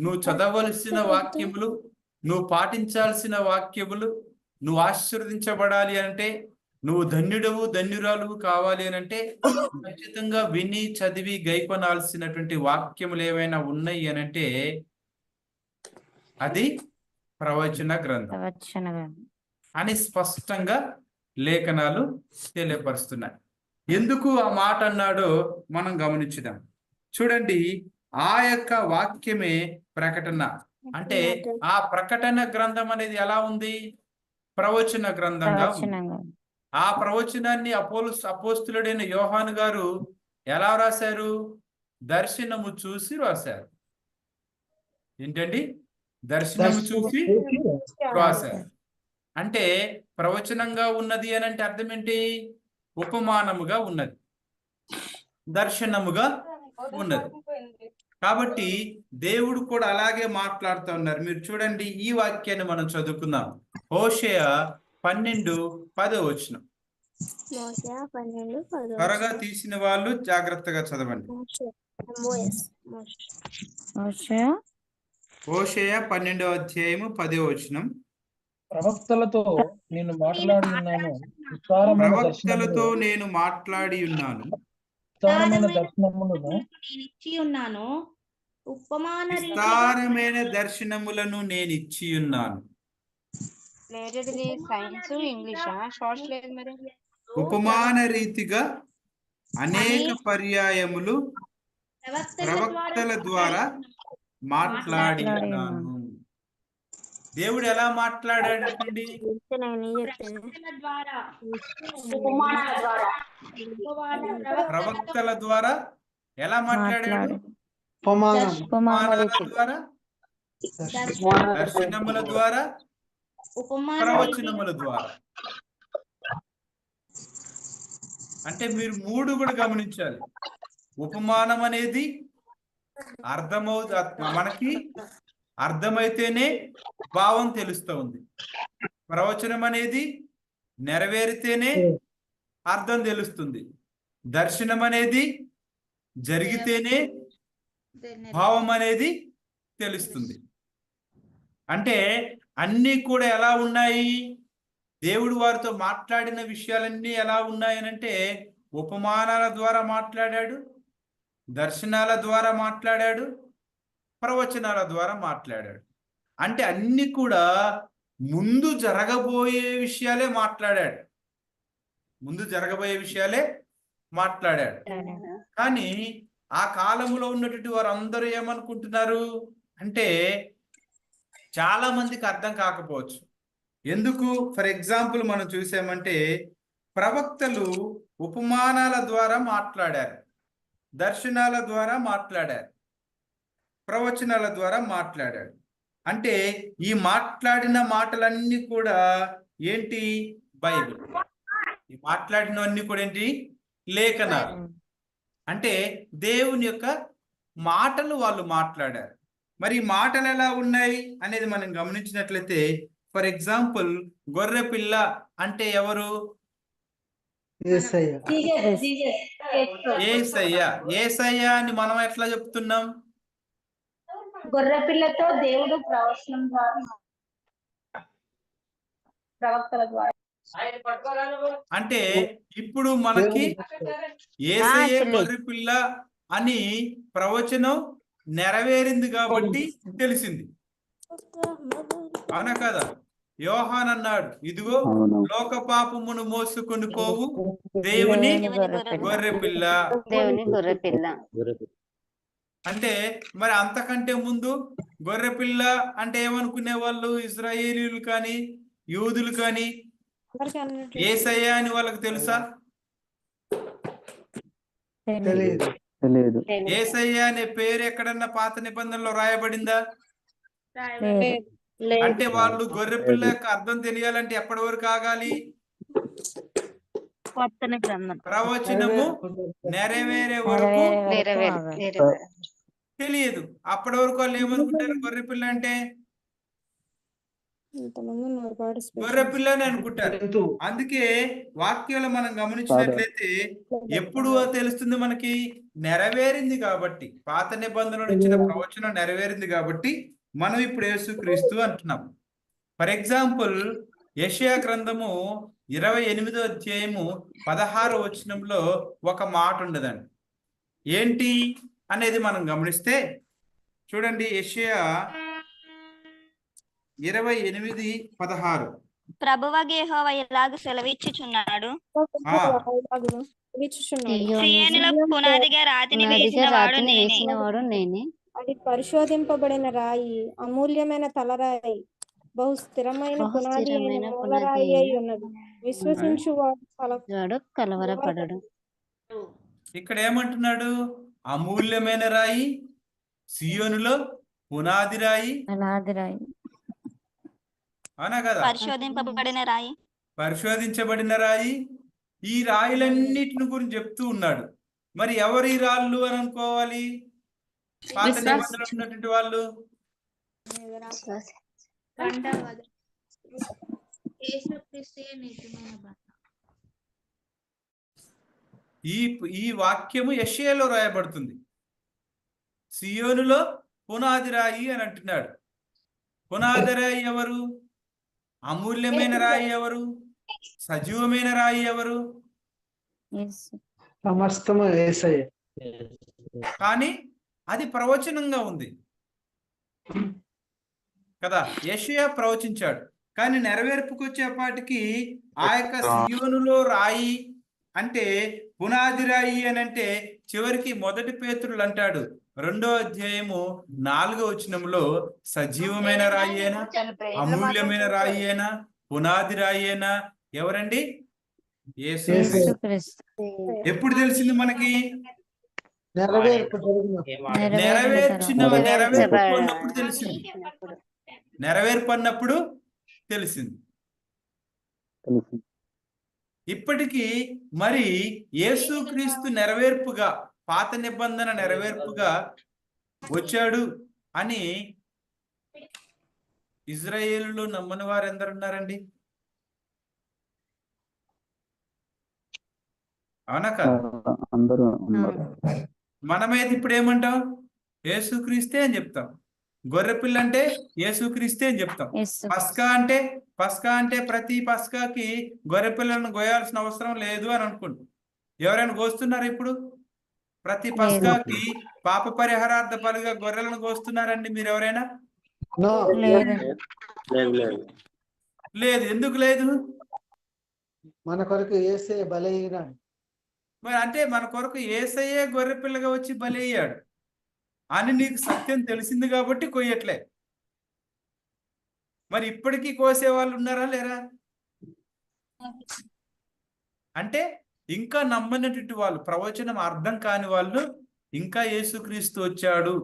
నువ్వు చదవలసిన వాక్యములు, నువ్వు పాటించాల్సిన వాక్యములు, నువ్వు ఆశీర్వదించబడాలి అంటే, నువ్వు ధన్యుడవు ధన్యురాలు కావాలి అని అంటే ఖచ్చితంగా విని చదివి గైకొనాల్సినటువంటి వాక్యములు ఏవైనా ఉన్నాయి అని అంటే అది ప్రవచన గ్రంథం అని స్పష్టంగా లేఖనాలు తెలియపరుస్తున్నాయి. ఎందుకు ఆ మాట అన్నాడో మనం గమనించుదాం. చూడండి, ఆ యొక్క వాక్యమే ప్రకటన. అంటే ఆ ప్రకటన గ్రంథం అనేది ఎలా ఉంది? ప్రవచన గ్రంథంగా ఉంది. ఆ ప్రవచనాన్ని అపోస్తులుడైన యోహాను గారు ఎలా రాశారు? దర్శనము చూసి రాశారు. ఏంటండి? దర్శనము చూసి రాశారు. అంటే ప్రవచనంగా ఉన్నది అని అంటే అర్థం ఏంటి? ఉపమానముగా ఉన్నది, దర్శనముగా ఉన్నది. కాబట్టి దేవుడు కూడా అలాగే మాట్లాడుతూ ఉన్నారు. మీరు చూడండి, ఈ వాక్యాన్ని మనం చదువుకుందాం. హోషేయ 12:10 త్వరగా తీసిన వాళ్ళు జాగ్రత్తగా చదవండి. హోషేయ 12వ అధ్యాయము 10వ
ప్రవక్తలతో నేను మాట్లాడి ఉన్నాను,
దర్శనములను
విస్తారమైన దర్శనములను నేను ఇచ్చి ఉన్నాను.
లేటెడ్ది సైన్స్ ఇంగ్లీషా? షార్ట్స్ లేదు మరి.
ఉపమాన రీతిగా అనేక పర్యాయములు ప్రవక్తల ద్వారా మాట్లాడి ఉన్నాను. దేవుడు ఎలా మాట్లాడాడండి? ప్రవక్తల ద్వారా. ఎలా మాట్లాడాడు? ఉపమానాల ద్వారా, దర్శనముల ద్వారా, ప్రవచనముల ద్వారా. అంటే మీరు 3 కూడా గమనించాలి. ఉపమానం అనేది మనకి అర్థమైతేనే భావం తెలుస్తూ ఉంది. ప్రవచనం అనేది నెరవేరితేనే అర్థం తెలుస్తుంది. దర్శనం అనేది జరిగితేనే భావం అనేది తెలుస్తుంది. అంటే అన్నీ కూడా ఎలా ఉన్నాయి? దేవుడు వారితో మాట్లాడిన విషయాలన్నీ ఎలా ఉన్నాయనంటే ఉపమానాల ద్వారా మాట్లాడాడు, దర్శనాల ద్వారా మాట్లాడాడు, ప్రవచనాల ద్వారా మాట్లాడాడు. అంటే అన్ని కూడా ముందు జరగబోయే విషయాలే మాట్లాడాడు. ముందు జరగబోయే విషయాలే మాట్లాడాడు. కానీ ఆ కాలంలో ఉన్నటువంటి వారు అందరూ ఏమనుకుంటున్నారు అంటే చాలా మందికి అర్థం కాకపోవచ్చు. ఎందుకు? ఫర్ ఎగ్జాంపుల్ మనం చూసామంటే ప్రవక్తలు ఉపమానాల ద్వారా మాట్లాడారు, దర్శనాల ద్వారా మాట్లాడారు, ప్రవచనాల ద్వారా మాట్లాడాడు. అంటే ఈ మాట్లాడిన మాటలన్నీ కూడా ఏంటి? బైబిల్. ఈ మాట్లాడినవన్నీ కూడా ఏంటి? లేఖనాలు. అంటే దేవుని యొక్క మాటలు వాళ్ళు మాట్లాడారు. మరి ఈ మాటలు ఎలా ఉన్నాయి అనేది మనం గమనించినట్లయితే ఫర్ ఎగ్జాంపుల్ గొర్రె పిల్ల అంటే ఎవరు? యేసయ్య అని మనం ఎట్లా చెప్తున్నాం?
గొర్రె పిల్లతో దేవుడు ప్రవచనం ద్వారా, ప్రవక్తల ద్వారా.
అంటే ఇప్పుడు మనకి యేసయ్య గొర్రె పిల్ల అని ప్రవచనం నెరవేరింది కాబట్టి తెలిసింది. అవునా కదా? యోహాన్ అన్నాడు, ఇదిగో లోక పాపమును మోసుకొని పోవు దేవుని గొర్రె పిల్ల. అంటే మరి అంతకంటే ముందు గొర్రె పిల్ల అంటే ఏమనుకునే వాళ్ళు? ఇశ్రాయేలీయులు కానీ యూదులు కానీ యేసయ్య అని వాళ్ళకి తెలుసా? యేసయ్య అనే పేరు ఎక్కడన్నా పాత నిబంధనలో రాయబడిందా? అంటే వాళ్ళు గొర్రె పిల్ల యొక్క అర్థం తెలియాలంటే ఎప్పటి వరకు ఆగాలి? ప్రవచనము నెరవేరే వరకు తెలియదు. అప్పటి వరకు వాళ్ళు ఏమనుకుంటారు? గొర్రె పిల్ల అంటే గొర్రె పిల్ల అని అనుకుంటారు. అందుకే వాక్యాలు మనం గమనించినట్లయితే ఎప్పుడు తెలుస్తుంది మనకి? నెరవేరింది కాబట్టి. పాత నిబంధనలు ఇచ్చిన ప్రవచనం నెరవేరింది కాబట్టి మనం ఇప్పుడు యేసుక్రీస్తు అంటున్నాం. ఫర్ ఎగ్జాంపుల్ యెషయా గ్రంథము 28వ అధ్యాయము 16వ వచనంలో ఒక మాట ఉండదండి. ఏంటి అనేది మనం గమనిస్తే చూడండి. యెషయా 28:16.
ప్రభువగు యెహోవా ఇలాగ సెలవిచ్చుచున్నాడు, సీయోనులో పునాదిగా రాతిని వేసినవాడు నేనే.
అది పరిశోధింపబడిన రాయి, అమూల్యమైన తలరాయి, బహు స్థిరమైన పునాది అయిన మూలరాయి అయి ఉన్నది. విశ్వసించువాడు
కలవరపడడు.
ఇక్కడ ఏమంటున్నాడు? అమూల్యమైన రాయి, సీయోనులో పునాది రాయి. అవునా కదా? పరిశోధించబడిన రాయి. ఈ రాయిలన్నిటిని గురించి చెప్తూ ఉన్నాడు. మరి ఎవరు ఈ రాళ్ళు అని అనుకోవాలి? పాత నిబంధనలో ఉన్నటువంటి వాళ్ళు. ఈ వాక్యము యెషయాలో రాయబడుతుంది. సీయోనులో పునాది రాయి అని అంటున్నాడు. పునాది రాయి ఎవరు? అమూల్యమైన రాయి ఎవరు? సజీవమైన రాయి ఎవరు?
సమస్తము యేసయ్య.
కానీ అది ప్రవచనంగా ఉంది కదా. యెషయా ప్రవచించాడు, కానీ నెరవేర్పుకు వచ్చేపాటికి ఆ యొక్క సియోనులో రాయి అంటే పునాది రాయి అని అంటే చివరికి 1 పేతురులు అంటాడు 2వ అధ్యాయము 4వ వచనంలో, సజీవమైన రాయి అయినా, అమూల్యమైన రాయి అయినా, పునాది రాయి అయినా ఎవరండి? యేసుక్రీస్తు. ఎప్పుడు తెలిసింది మనకి? నెరవేర్పు అన్నప్పుడు తెలిసింది. నెరవేర్పు అన్నప్పుడు తెలిసింది. ఇప్పటికీ మరి యేసుక్రీస్తు నెరవేర్పుగా, పాత నిబంధన నెరవేర్పుగా వచ్చాడు అని ఇజ్రాయేలులో నమ్మని వారు ఎందరు ఉన్నారండి? అవునా కాదు?
అందరూ ఉన్నారు.
మనమైతే ఇప్పుడు ఏమంటాం? యేసుక్రీస్తే అని చెప్తాం. గొర్రెపిల్ల అంటే యేసుక్రీస్తే అని చెప్తాం. పస్కా అంటే ప్రతి పస్కాకి గొర్రెపిల్లను గోయాల్సిన అవసరం లేదు అని అనుకుంటాం. ఎవరైనా కోస్తున్నారు ఇప్పుడు? ప్రతి పస్కాకి పాప పరిహారార్థ బలిగా గొర్రెలను కోస్తున్నారండి మీరు ఎవరైనా? లేదు. ఎందుకు లేదు?
మన కొరకు యేసే బలైనాడు.
మరి అంటే మన కొరకు యేసయ్యే గొర్రెపిల్లగా వచ్చి బలి అయ్యాడు అని నీకు సత్యం తెలిసింది కాబట్టి కొయ్యట్లే. మరి ఇప్పటికీ కోసే వాళ్ళు ఉన్నారా లేరా? అంటే ఇంకా నమ్మనటువంటి వాళ్ళు, ప్రవచనం అర్థం కాని వాళ్ళు ఇంకా యేసుక్రీస్తు వచ్చాడు,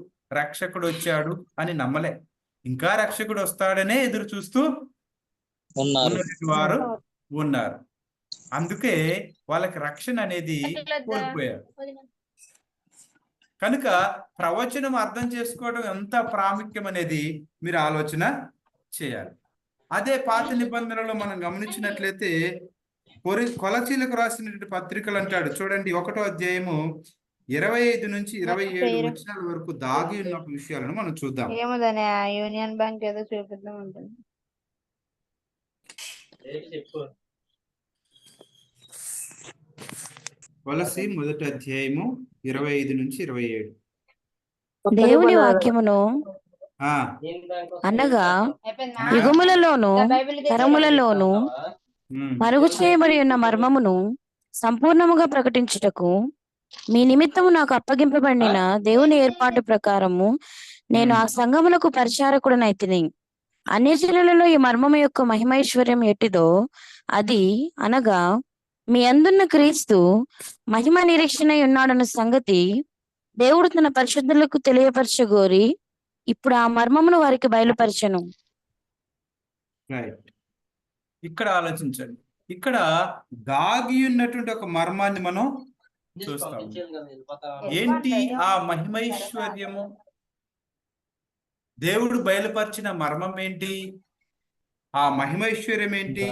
రక్షకుడు వచ్చాడు అని నమ్మలే. ఇంకా రక్షకుడు వస్తాడనే ఎదురు చూస్తూ ఉన్నటువంటి వారు ఉన్నారు. అందుకే వాళ్ళకి రక్షణ అనేది కోల్పోయారు. కనుక ప్రవచనం అర్థం చేసుకోవడం ఎంత ప్రాముఖ్యం అనేది మీరు ఆలోచన చేయాలి. అదే పాత నిబంధనలో మనం గమనించినట్లయితే కొలసీలకు రాసినటువంటి పత్రికలు అంటాడు చూడండి, 1వ అధ్యాయము 25 నుంచి 27 వచనాల వరకు దాగి ఉన్న విషయాలను మనం చూద్దాం.
ఏముందని యూనియన్ బ్యాంక్ ఏదో చూపిద్దాం ఉంటుంది.
కొలసీ 1వ అధ్యాయము 25 నుంచి 27.
దేవుని వాక్యమును అనగా యుగములలోను తరములలోను మరుగు చేయబడి ఉన్న మర్మమును సంపూర్ణముగా ప్రకటించుటకు మీ నిమిత్తము నాకు అప్పగింపబడిన దేవుని ఏర్పాటు ప్రకారము నేను ఆ సంఘములకు పరిచారకుడనైతిని. అన్యజనులలో ఈ మర్మము యొక్క మహిమైశ్వర్యం ఎట్టిదో అది అనగా మీ అందున్న క్రీస్తు మహిమ నిరీక్షణ ఉన్నాడన్న సంగతి దేవుడు తన పరిశుద్ధులకు తెలియపరచగోరి ఇప్పుడు ఆ మర్మమును వారికి బయలుపరచను.
ఇక్కడ ఆలోచించండి, ఇక్కడ దాగి ఉన్నటువంటి ఒక మర్మాన్ని మనం చూస్తాం. ఏంటి ఆ మహిమైశ్వర్యము? దేవుడు బయలుపరిచిన మర్మం ఏంటి? ఆ మహిమైశ్వర్యం ఏంటి?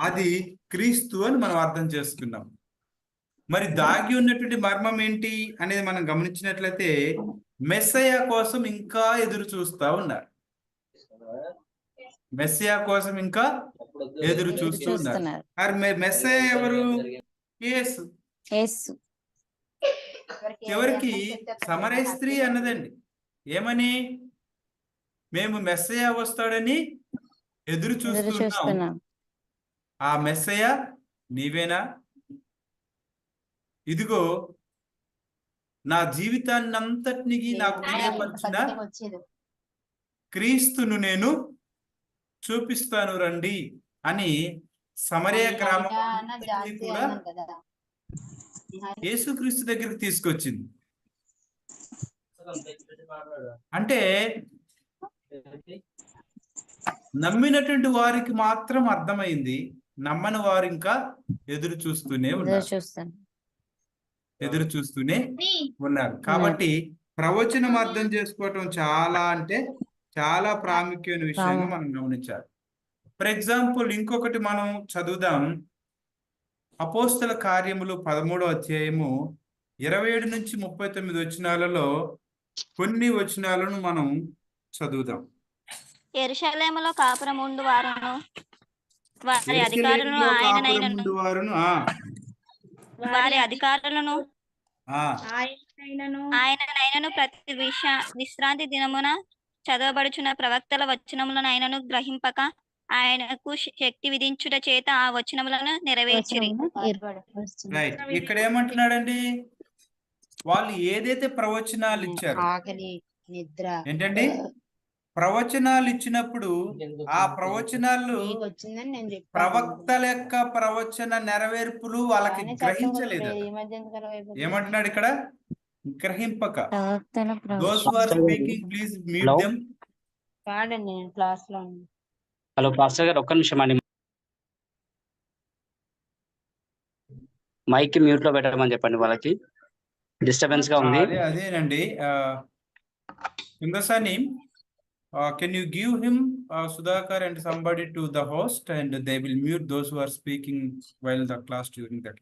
అది క్రీస్తు అని మనం అర్థం చేసుకున్నాం. మరి దాగి ఉన్నటువంటి మర్మం ఏంటి అనేది మనం గమనించినట్లయితే మెస్సయ కోసం ఇంకా ఎదురు చూస్తా ఉన్నారు. మెస్సయ కోసం ఇంకా ఎదురు చూస్తూ ఉన్నారు. మెస్సయ ఎవరు? యేసు. చివరికి సమరయ స్త్రీ అన్నదండి ఏమని? మేము మెస్సయ వస్తాడని ఎదురు చూస్తున్నాం. ఆ మెస్సయ నీవేనా? ఇదిగో నా జీవితాన్ని అంతటికి నాకు తెలియపరిచిన క్రీస్తును నేను చూపిస్తాను రండి అని సమరయ గ్రామం కూడా యేసుక్రీస్తు దగ్గరికి తీసుకొచ్చింది. అంటే నమ్మినటువంటి వారికి మాత్రం అర్థమైంది, నమ్మని వారు ఇంకా ఎదురు చూస్తూనే ఉన్నారు. కాబట్టి ప్రవచనం అర్థం చేసుకోవటం చాలా అంటే చాలా ప్రాముఖ్యమైన విషయంగా మనం గమనించాలి. ఫర్ ఎగ్జాంపుల్ ఇంకొకటి మనం చదువుదాం. అపోస్తల కార్యములు 13వ అధ్యాయము 27 నుంచి 39 వచనాలలో కొన్ని వచనాలను మనం చదువుదాం.
యెరూషలేములో కాపురముండు వారును వారి అధికారులను ఆయననైనను ఆయననైనను ప్రతి విశ్రాంతి దినమున చదవబడుచున్న ప్రవక్తల వచనములను ఆయనను గ్రహింపక ఆయనకు శక్తి విధించుట చేత ఆ వచనములను నెరవేర్చిరి.
రైట్. ఇక్కడ ఏమంటున్నాడండి? వాళ్ళు ఏదైతే ప్రవచనాలు ఇచ్చారు,
ఆకలి, నిద్ర
ఏంటండి ప్రవచనాలు ఇచ్చినప్పుడు ఆ ప్రవచనాలు
వచ్చిందని నేను చెప్పాను.
ప్రవక్తల యొక్క ప్రవచన నెరవేర్పులు వాళ్ళకి గ్రహించలేదు. ఏమంటున్నాడు ఇక్కడ? గ్రహింపక. Those who are speaking, please mute them.
కాదండి, నేను క్లాస్ లో ఉన్నాను.
హలో పాస్టర్ గారు, ఒక్క నిమిషం అండి. మైక్ మ్యూట్ లో పెట్టమని చెప్పండి, వాళ్ళకి డిస్టర్బెన్స్ గా ఉంది.
అదేనండి. Ingosani, can you give him Sudhakar and somebody to the host, and they will mute those who are speaking while the class during that.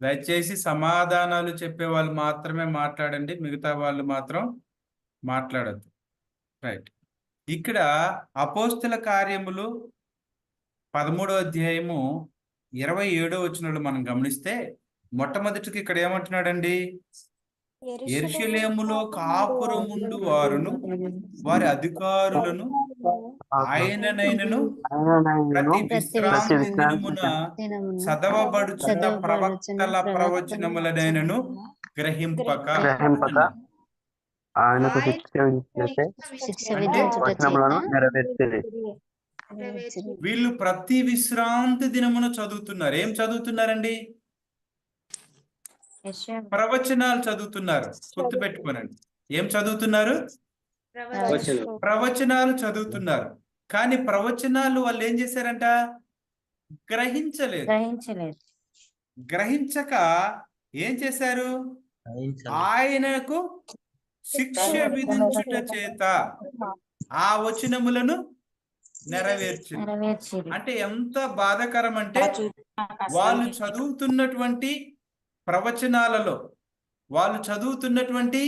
దయచేసి సమాధానాలు చెప్పే వాళ్ళు మాత్రమే మాట్లాడండి, మిగతా వాళ్ళు మాత్రం మాట్లాడద్దు. రైట్. ఇక్కడ అపోస్తల కార్యములు 13వ అధ్యాయము 27వ వచనంలో మనం గమనిస్తే మొట్టమొదటికి ఇక్కడ ఏమంటున్నాడండి? యెరూషలేములో కాపురముండు వారును వారి అధికారులను ఆయననైనను ప్రతి విశ్రాంతి దినమున చదవబడుచున్న ప్రవక్తల ప్రవచనములనైనను గ్రహింపక
ఆయనకు శిక్ష వచనములను నెరవేర్చిరి.
వీళ్ళు ప్రతి విశ్రాంతి దినమున చదువుతున్నారు. ఏం చదువుతున్నారండి? ప్రవచనాలు చదువుతున్నారు. గుర్తుపెట్టుకోనండి, ఏం చదువుతున్నారు? ప్రవచనాలు చదువుతున్నారు. కానీ ప్రవచనాలు వాళ్ళు ఏం చేశారంట? గ్రహించలేదు. గ్రహించక ఏం చేశారు? ఆయనకు శిక్ష విధించుట చేత ఆ వచనములను నెరవేర్చింది. అంటే ఎంత బాధాకరం అంటే, వాళ్ళు చదువుతున్నటువంటి ప్రవచనాలలో, వాళ్ళు చదువుతున్నటువంటి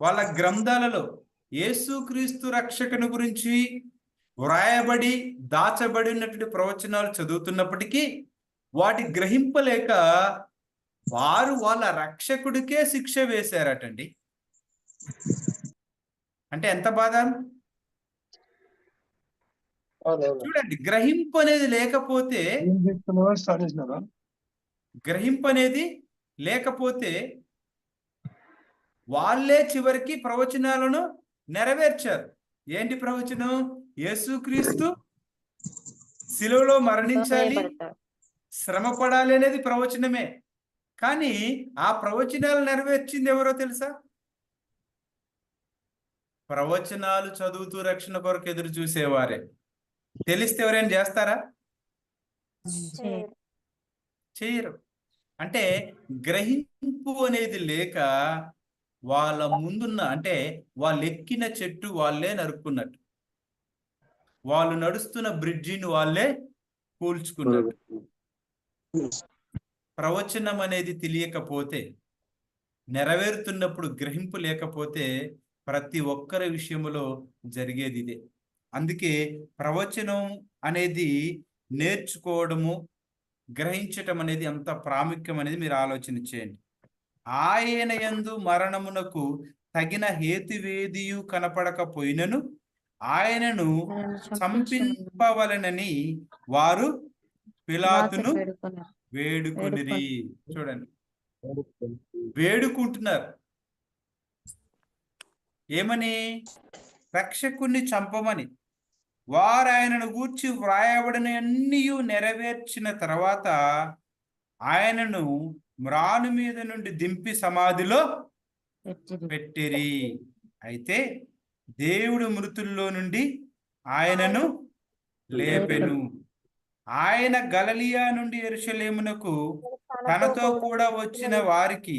వాళ్ళ గ్రంథాలలో యేసుక్రీస్తు రక్షకుని గురించి వ్రాయబడి దాచబడినటువంటి ప్రవచనాలు చదువుతున్నప్పటికీ వాటి గ్రహింపలేక వారు వాళ్ళ రక్షకుడికే శిక్ష వేశారటండి. అంటే ఎంత బాధ చూడండి. గ్రహింపు అనేది లేకపోతే వాళ్ళే చివరికి ప్రవచనాలను నెరవేర్చారు. ఏంటి ప్రవచనం? యేసుక్రీస్తు శిలువలో మరణించాలి, శ్రమ పడాలి అనేది ప్రవచనమే. కానీ ఆ ప్రవచనాలు నెరవేర్చింది ఎవరో తెలుసా? ప్రవచనాలు చదువుతూ రక్షణ కొరకు ఎదురు చూసేవారే. తెలిస్తే ఎవరైనా చేస్తారా? చేయరు. అంటే గ్రహింపు అనేది లేక వాళ్ళ ముందున్న, అంటే వాళ్ళు ఎక్కిన చెట్టు వాళ్ళే నరుక్కున్నట్టు, వాళ్ళు నడుస్తున్న బ్రిడ్జిని వాళ్ళే కూల్చుకున్నట్టు. ప్రవచనం అనేది తెలియకపోతే, నెరవేరుతున్నప్పుడు గ్రహింపు లేకపోతే ప్రతి ఒక్కరి విషయంలో జరిగేది ఇదే. అందుకే ప్రవచనం అనేది నేర్చుకోవడము, గ్రహించటం అనేది ఎంత ప్రాముఖ్యం అనేది మీరు ఆలోచన చేయండి. ఆయన యందు మరణమునకు తగిన హేతువేదియు కనపడకపోయినను ఆయనను చంపింపవలనని వారు పిలాతును వేడుకొనిరి. చూడండి, వేడుకుంటున్నారు. ఏమని? రక్షకుణ్ణి చంపమని. వారు ఆయనను గూర్చి వ్రాయబడిన అన్నీ నెరవేర్చిన తర్వాత ఆయనను మ్రాను మీద నుండి దింపి సమాధిలో పెట్టిరి. అయితే దేవుడు మృతుల్లో నుండి ఆయనను లేపెను. ఆయన గలిలయ నుండి యెరూషలేమునకు తనతో కూడా వచ్చిన వారికి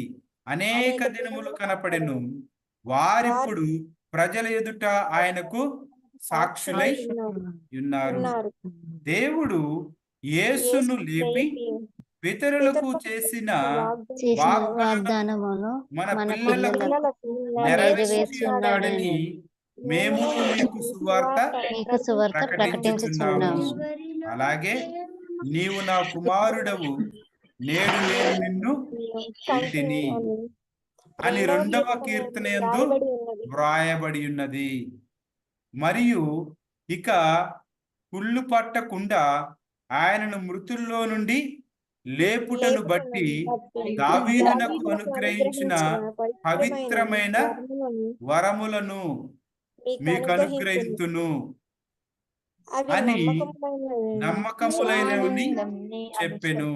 అనేక దినములు కనపడెను. వారిప్పుడు ప్రజల ఎదుట ఆయనకు సాక్షులై ఉన్నారు. దేవుడు యేసును లేపి పితరులకు చేసిన వాగ్దానమును మన పిల్లలకు నెరవేర్చి ఉన్నాడని మేము మీకు సువార్త ప్రకటించుచున్నాము. అలాగే నీవు నా కుమారుడవు, నేడు నేను నిన్ను పుట్టిని అని 2వ కీర్తన యందు వ్రాయబడి ఉన్నది. మరియు ఇక కుళ్ళు పట్టకుండా ఆయనను మృతుల్లో నుండి లేపుటను బట్టి దావీదునకు అనుగ్రహించిన పవిత్రమైన వరములను మీకు అనుగ్రహింతును అని నమ్మకములైనవని చెప్పెను.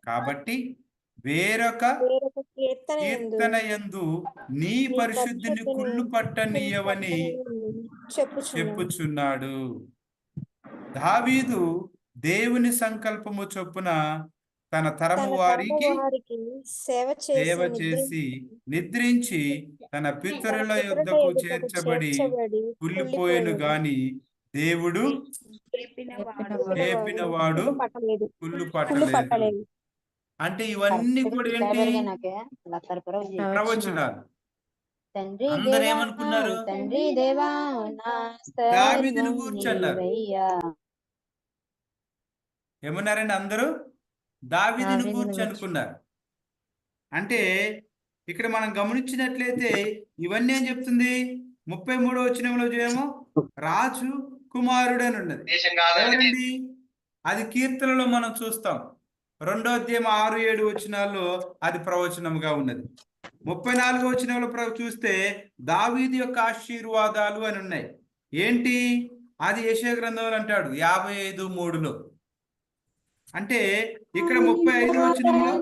కాబట్టి వేరొక కీర్తన యందు నీ పరిశుద్ధిని కుళ్ళు పట్టనీయవని చెప్పుచున్నాడు. దావీదు దేవుని సంకల్పము చొప్పున తన తరము వారికి సేవ చేసి నిద్రించి తన పితరుల యొద్దకు చేర్చబడి కుళ్ళిపోయెను గాని దేవుడు లేపినవాడు కుళ్ళు పట్టలేదు. అంటే ఇవన్నీ కూడా ఏంటి? ప్రవచనాలు. అందరూ ఏమనుకున్నారు? దావీదును గూర్చి అన్నారు. ఏమన్నారండి? అందరూ దావీదును గూర్చి అనుకున్నారు. అంటే ఇక్కడ మనం గమనించినట్లయితే ఇవన్నీ ఏం చెప్తుంది? 33వ వచనంలో ఏమో రాజు కుమారుడు అని ఉన్నది. ఎవరండి? అది కీర్తనలో మనం చూస్తాం. 2వ అధ్యాయం 6-7 వచనాల్లో అది ప్రవచనంగా ఉన్నది. 34వ వచనంలో చూస్తే దావీదు యొక్క ఆశీర్వాదాలు అని ఉన్నాయి. ఏంటి అది? యెషయా గ్రంథంలో అంటాడు 55:3లో. అంటే ఇక్కడ 35వ వచనంలో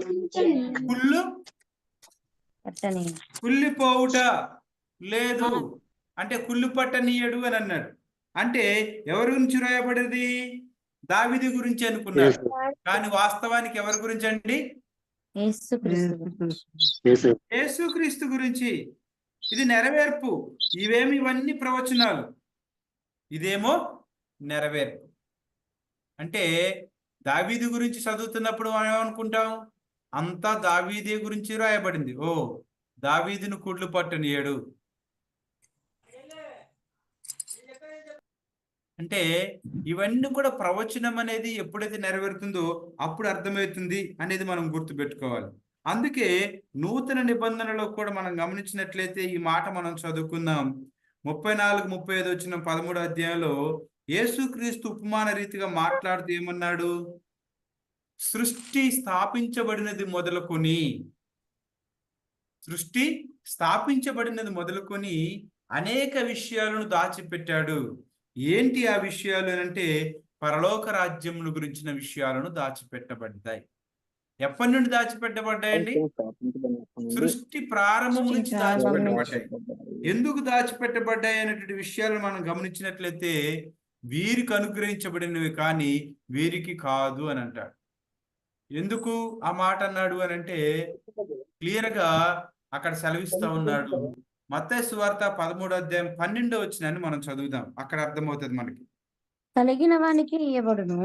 కుళ్ళిపోవుట లేదు అంటే కుళ్ళు పట్టనీయడు అని అన్నాడు. అంటే ఎవరి గురించి రాయబడేది? దావీదు గురించి అనుకున్నాడు, కానీ వాస్తవానికి ఎవరి గురించి అండి? యేసుక్రీస్తు గురించి. ఇది నెరవేర్పు. ఇవన్నీ ప్రవచనాలు, ఇదేమో నెరవేర్పు. అంటే దావీదు గురించి చదువుతున్నప్పుడు మనం ఏమనుకుంటాం? అంతా దావీదే గురించి రాయబడింది. ఓ, దావీదును కుళ్ళు పట్టనీయడు అంటే ఇవన్నీ కూడా ప్రవచనం అనేది ఎప్పుడైతే నెరవేరుతుందో అప్పుడు అర్థమవుతుంది అనేది మనం గుర్తుపెట్టుకోవాలి. అందుకే నూతన నిబంధనలో కూడా మనం గమనించినట్లయితే ఈ మాట మనం చదువుకుందాం. 34-35 వచ్చిన 13వ అధ్యాయంలో యేసుక్రీస్తు ఉపమాన రీతిగా మాట్లాడుతూ ఏమన్నాడు? సృష్టి స్థాపించబడినది మొదలుకొని అనేక విషయాలను దాచిపెట్టాడు. ఏంటి ఆ విషయాలు అంటే పరలోక రాజ్యముల గురించిన విషయాలను దాచిపెట్టబడ్డాయి. ఎప్పటి నుండి దాచిపెట్టబడ్డాయండి? సృష్టి ప్రారంభం నుంచి దాచిపెట్టబడ్డాయి. ఎందుకు దాచిపెట్టబడ్డాయి అనేటువంటి విషయాలను మనం గమనించినట్లయితే వీరికి అనుగ్రహించబడినవి కానీ వీరికి కాదు అని అంటాడు. ఎందుకు ఆ మాట అన్నాడు అని అంటే క్లియర్ గా అక్కడ సెలవిస్తా ఉన్నాడు. మత్తయి సువార్త 13వ అధ్యాయం 12వ వచనాన్ని మనం చదువుదాం. అక్కడ అర్థమవుతుంది మనకి.
కలిగిన వానికి ఇయ్యబడును,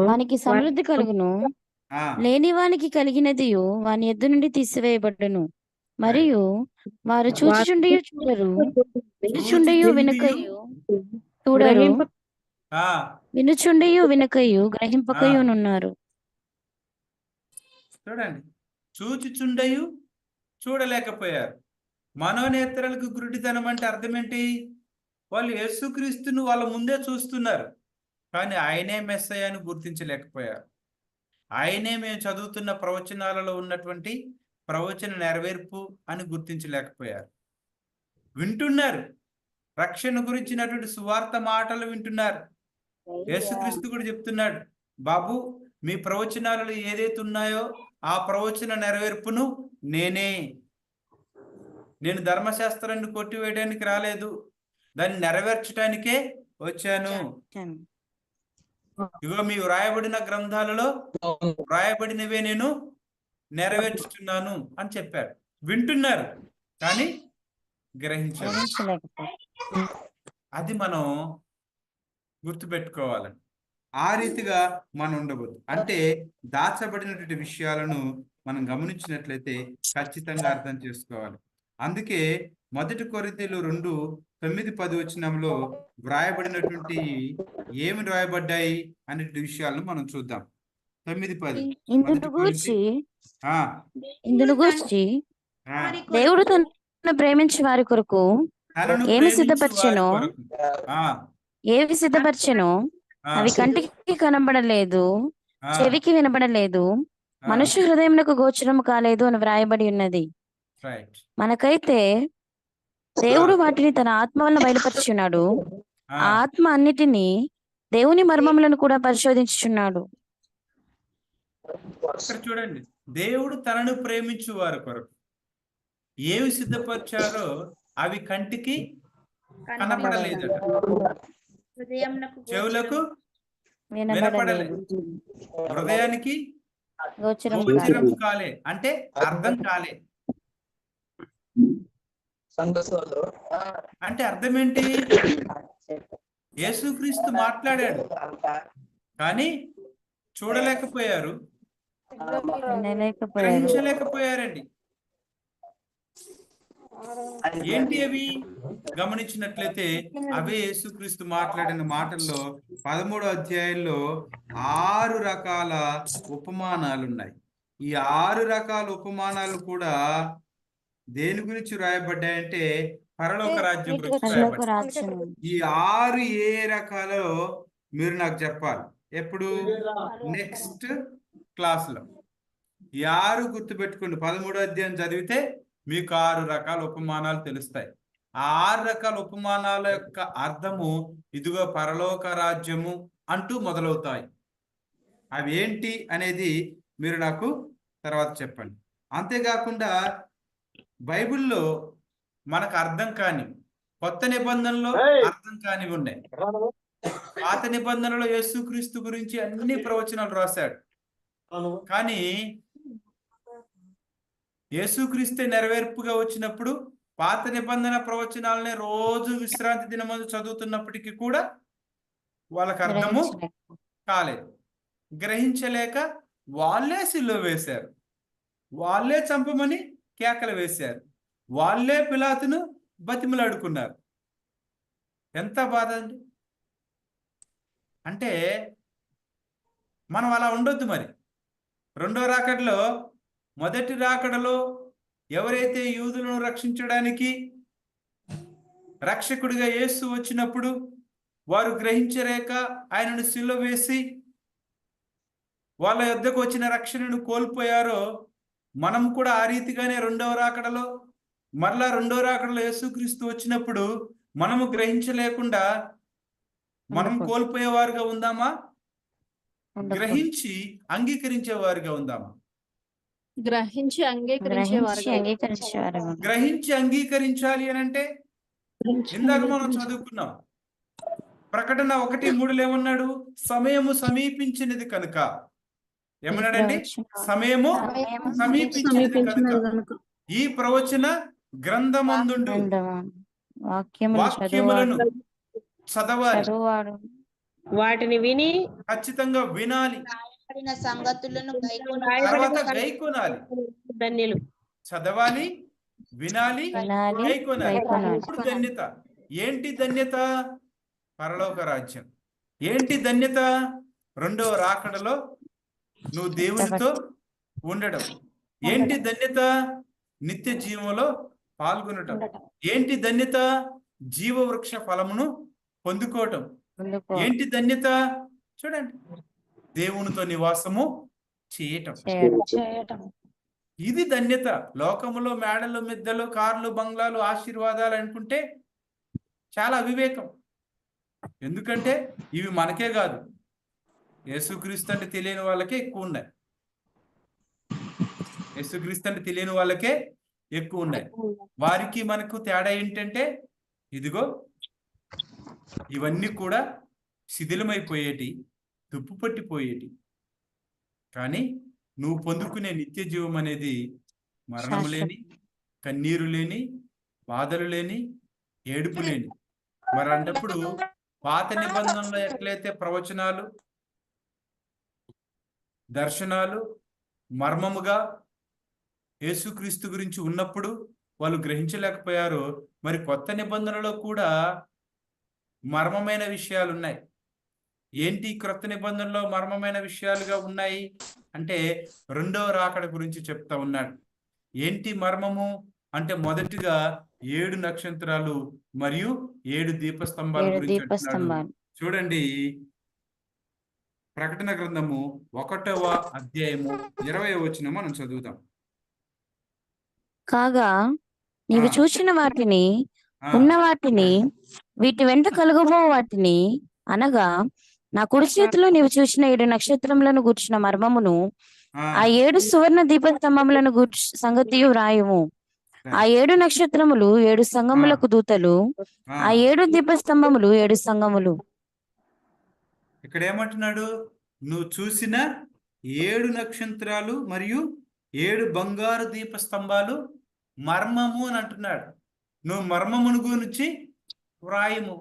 వానికి సమృద్ధి కలుగును, లేని వానికి కలిగినది వాని ఎద్దు నుండి తీసివేయబడును. మరియు వారు చూచుచుండియు చూడరు, వినుచుండియు వినకయు చూడరు, వినుచుండియు వినకయు గ్రహింపకయునున్నారు.
చూడండి, చూచుచుండయు చూడలేకపోయారు. మనోనేత్రాలకు గురుడితనం అంటే అర్థం ఏంటి? వాళ్ళు యేసుక్రీస్తును వాళ్ళ ముందే చూస్తున్నారు, కానీ ఆయనే మెస్సయ్యను గుర్తించలేకపోయారు. ఆయనే మేము చదువుతున్న ప్రవచనాలలో ఉన్నటువంటి ప్రవచన నెరవేర్పు అని గుర్తించలేకపోయారు. వింటున్నారు, రక్షణ గురించినటువంటి సువార్త మాటలు వింటున్నారు. యేసుక్రీస్తు కూడా చెప్తున్నాడు, బాబు మీ ప్రవచనాలలో ఏదైతే ఉన్నాయో ఆ ప్రవచన నెరవేర్పును నేను ధర్మశాస్త్రాన్ని కొట్టివేయడానికి రాలేదు, దాన్ని నెరవేర్చడానికే వచ్చాను. ఇగో మీ వ్రాయబడిన గ్రంథాలలో వ్రాయబడినవే నేను నెరవేర్చుతున్నాను అని చెప్పారు. వింటున్నారు కానీ గ్రహించారు. అది మనం గుర్తుపెట్టుకోవాలని. ఆ రీతిగా మనం ఉండకూడదు. అంటే దాచబడినటువంటి విషయాలను మనం గమనించినట్లయితే ఖచ్చితంగా అర్థం చేసుకోవాలి. అందుకే మొదటి కొరింథీయులు 2:9-10 వ్రాయబడినటువంటి ఏమి వ్రాయబడ్డాయి అనే విషయాలను మనం చూద్దాం. 9-10
ఇందును గూర్చి దేవుడు తనను ప్రేమించి వారి కొరకు ఏమి సిద్ధపరిచెనో అవి కంటికి కనబడలేదు, చెవికి వినబడలేదు, మనుష్య హృదయమునకు గోచరము కాలేదు అని వ్రాయబడి ఉన్నది. మనకైతే దేవుడు వాటిని తన ఆత్మ వలన బయలుపరుచున్నాడు. ఆ ఆత్మ అన్నిటినీ దేవుని మర్మములను కూడా పరిశోధించుచున్నాడు.
చూడండి, దేవుడు తనను ప్రేమించు వారి కొరకు ఏవి సిద్ధపరిచారో అవి కంటికి కనపడలేదట, చెవులకు వినపడలేదు, హృదయానికి గోచరం కాలే, అంటే అర్థం కాలే. అంటే అర్థం ఏంటి? యేసుక్రీస్తు మాట్లాడాడు కానీ చూడలేకపోయారు, గ్రహించలేకపోయారండి. ఏంటి అవి? గమనించినట్లయితే అవే యేసుక్రీస్తు మాట్లాడిన మాటల్లో 13వ అధ్యాయంలో 6 రకాల ఉపమానాలు ఉన్నాయి. ఈ 6 రకాల ఉపమానాలు కూడా దేని గురించి రాయబడ్డాయంటే పరలోక రాజ్యం గురించి రాయబడ్డాయి. ఈ 6 ఏ రకాలో మీరు నాకు చెప్పాలి. ఎప్పుడు? నెక్స్ట్ క్లాస్ లో ఈ 6 గుర్తుపెట్టుకోండి. 13వ అధ్యాయం చదివితే మీకు 6 రకాల ఉపమానాలు తెలుస్తాయి. ఆ 6 రకాల ఉపమానాల యొక్క అర్థము ఇదిగో పరలోక రాజ్యము అంటూ మొదలవుతాయి. అవి ఏంటి అనేది మీరు నాకు తర్వాత చెప్పండి. అంతేకాకుండా బైబిల్లో మనకు అర్థం కాని, కొత్త నిబంధనలో అర్థం కానివి ఉన్నాయి. పాత నిబంధనలో యేసుక్రీస్తు గురించి అన్ని ప్రవచనాలు రాశాడు, కానీ యేసుక్రీస్తే నెరవేర్పుగా వచ్చినప్పుడు పాత నిబంధన ప్రవచనాలనే రోజు విశ్రాంతి దినమందు చదువుతున్నప్పటికీ కూడా వాళ్ళకి అర్థము కాలేదు. గ్రహించలేక వాళ్ళే సిలువ వేశారు, వాళ్ళే చంపమని కేకలు వేశారు, వాళ్ళే పిలాతును బతిమలాడుకున్నారు. ఎంత బాధ అండి! అంటే మనం అలా ఉండొద్దు. మరి రెండో రాకడలో, మొదటి రాకడలో ఎవరైతే యూదులను రక్షించడానికి రక్షకుడిగా యేసు వచ్చినప్పుడు వారు గ్రహించలేక ఆయనను సిలువ వేసి వాళ్ళ యొద్దకు వచ్చిన రక్షణను కోల్పోయారో, మనం కూడా ఆ రీతిగానే రెండవ రాకడలో, మరలా రెండవ రాకడలో యేసుక్రీస్తు వచ్చినప్పుడు మనము గ్రహించలేకుండా మనం కోల్పోయేవారుగా ఉందామా? గ్రహించి అంగీకరించేవారుగా ఉందామా?
గ్రహించి
అంగీకరించాలి అని అంటే ఇందాక మనం చదువుకున్నాం. ప్రకటన 1:3 ఏమన్నాడు? సమయము సమీపించినది కనుక. ఏమన్నాడండి? సమయము సమీపించినది కనుక ఈ ప్రవచన గ్రంథమందుండు వాక్యములను చదవాలి,
వాటిని విని
ఖచ్చితంగా వినాలి,
సంగతులను
తర్వాత గైకొనాలి. చదవాలి, వినాలి, గైకొనాలి. ఇప్పుడు ధన్యత ఏంటి? ధన్యత పరలోక రాజ్యం. ఏంటి ధన్యత? రెండవ రాకడలో నువ్వు దేవునితో ఉండడం. ఏంటి ధన్యత? నిత్య జీవంలో పాల్గొనటం. ఏంటి ధన్యత? జీవవృక్ష ఫలమును పొందుకోవటం. ఏంటి ధన్యత? చూడండి, దేవునితో నివాసము చేయటం. ఇది ధన్యత. లోకములో మేడలు, మిద్దలు, కార్లు, బంగ్లాలు, ఆశీర్వాదాలు అనుకుంటే చాలా అవివేకం. ఎందుకంటే ఇవి మనకే కాదు, యేసుక్రీస్తు అంటే తెలియని వాళ్ళకే ఎక్కువ ఉన్నాయి. యేసుక్రీస్తు అంటే తెలియని వాళ్ళకే ఎక్కువ ఉన్నాయి. వారికి మనకు తేడా ఏంటంటే, ఇదిగో ఇవన్నీ కూడా శిథిలమైపోయేటి, తుప్పు పట్టిపోయేటి. కానీ నువ్వు పొందుకునే నిత్య జీవం అనేది మరణము లేని, కన్నీరు లేని, బాధలు లేని, ఏడుపు లేని. మరి అన్నప్పుడు పాత నిబంధనలో ఎట్లయితే ప్రవచనాలు, దర్శనాలు మర్మముగా యేసుక్రీస్తు గురించి ఉన్నప్పుడు వాళ్ళు గ్రహించలేకపోయారు. మరి కొత్త నిబంధనలో కూడా మర్మమైన విషయాలు ఉన్నాయి. ఏంటి క్రొత్త నిబంధనలో మర్మమైన విషయాలుగా ఉన్నాయి అంటే రెండవ రాకడ గురించి చెప్తా ఉన్నాడు. ఏంటి మర్మము అంటే మొదటిగా 7 నక్షత్రాలు మరియు 7 దీపస్తంభాల గురించి అంటున్నాడు. చూడండి, ప్రకటన గ్రంథము 1వ అధ్యాయము 20వ వచనం మనం చదువుదాం.
కాగా నీవు చూసిన వాటిని, ఉన్న వాటిని, వీటి వెంట కలుగబో వాటిని, అనగా నా కుడి చేతిలో నీవు చూసిన 7 నక్షత్రములను గూర్చిన మర్మమును, ఆ 7 సువర్ణ దీపస్తంభములను గూర్చి సంగతియు వ్రాయుము. ఆ 7 నక్షత్రములు 7 సంఘములకు దూతలు, ఆ 7 దీపస్తంభములు 7 సంఘములు.
ఇక్కడ ఏమంటున్నాడు? నువ్వు చూసిన 7 నక్షత్రాలు మరియు 7 బంగారు దీపస్తంభాలు మర్మము అని అంటున్నాడు. నువ్వు మర్మమును గురించి వ్రాయము.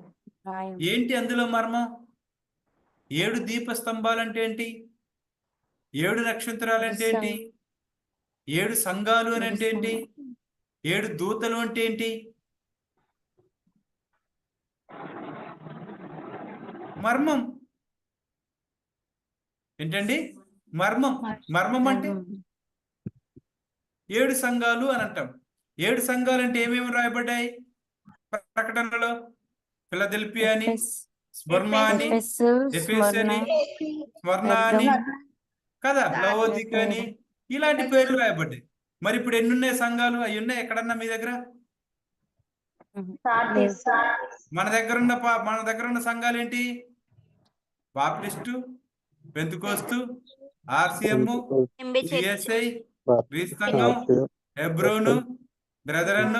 ఏంటి అందులో మర్మం? 7 దీపస్తంభాలు అంటే ఏంటి? 7 నక్షత్రాలు అంటే ఏంటి? 7 సంఘాలు అని అంటే ఏంటి? 7 దూతలు అంటే ఏంటి? మర్మం ఏంటండి? మర్మం. మర్మం అంటే 7 సంఘాలు అని అంటాం. 7 సంఘాలు అంటే ఏమేమి రాయబడ్డాయి ప్రకటనలో? ఫిలదెల్ఫియా అని, స్మర్ణ అని, ఎఫెసు అని, స్మర్ణ అని కదా, లవోదిక అని, ఇలాంటి పేర్లు రాయబడ్డాయి. మరి ఇప్పుడు ఎన్ని ఉన్నాయి సంఘాలు? అవి ఉన్నాయి ఎక్కడన్నా మీ దగ్గర? మన దగ్గర ఉన్న సంఘాలు ఏంటి? Baptist, Pentecost, RCM, CSI, Greece సంఘం, హెబ్రోను, బ్రదరన్.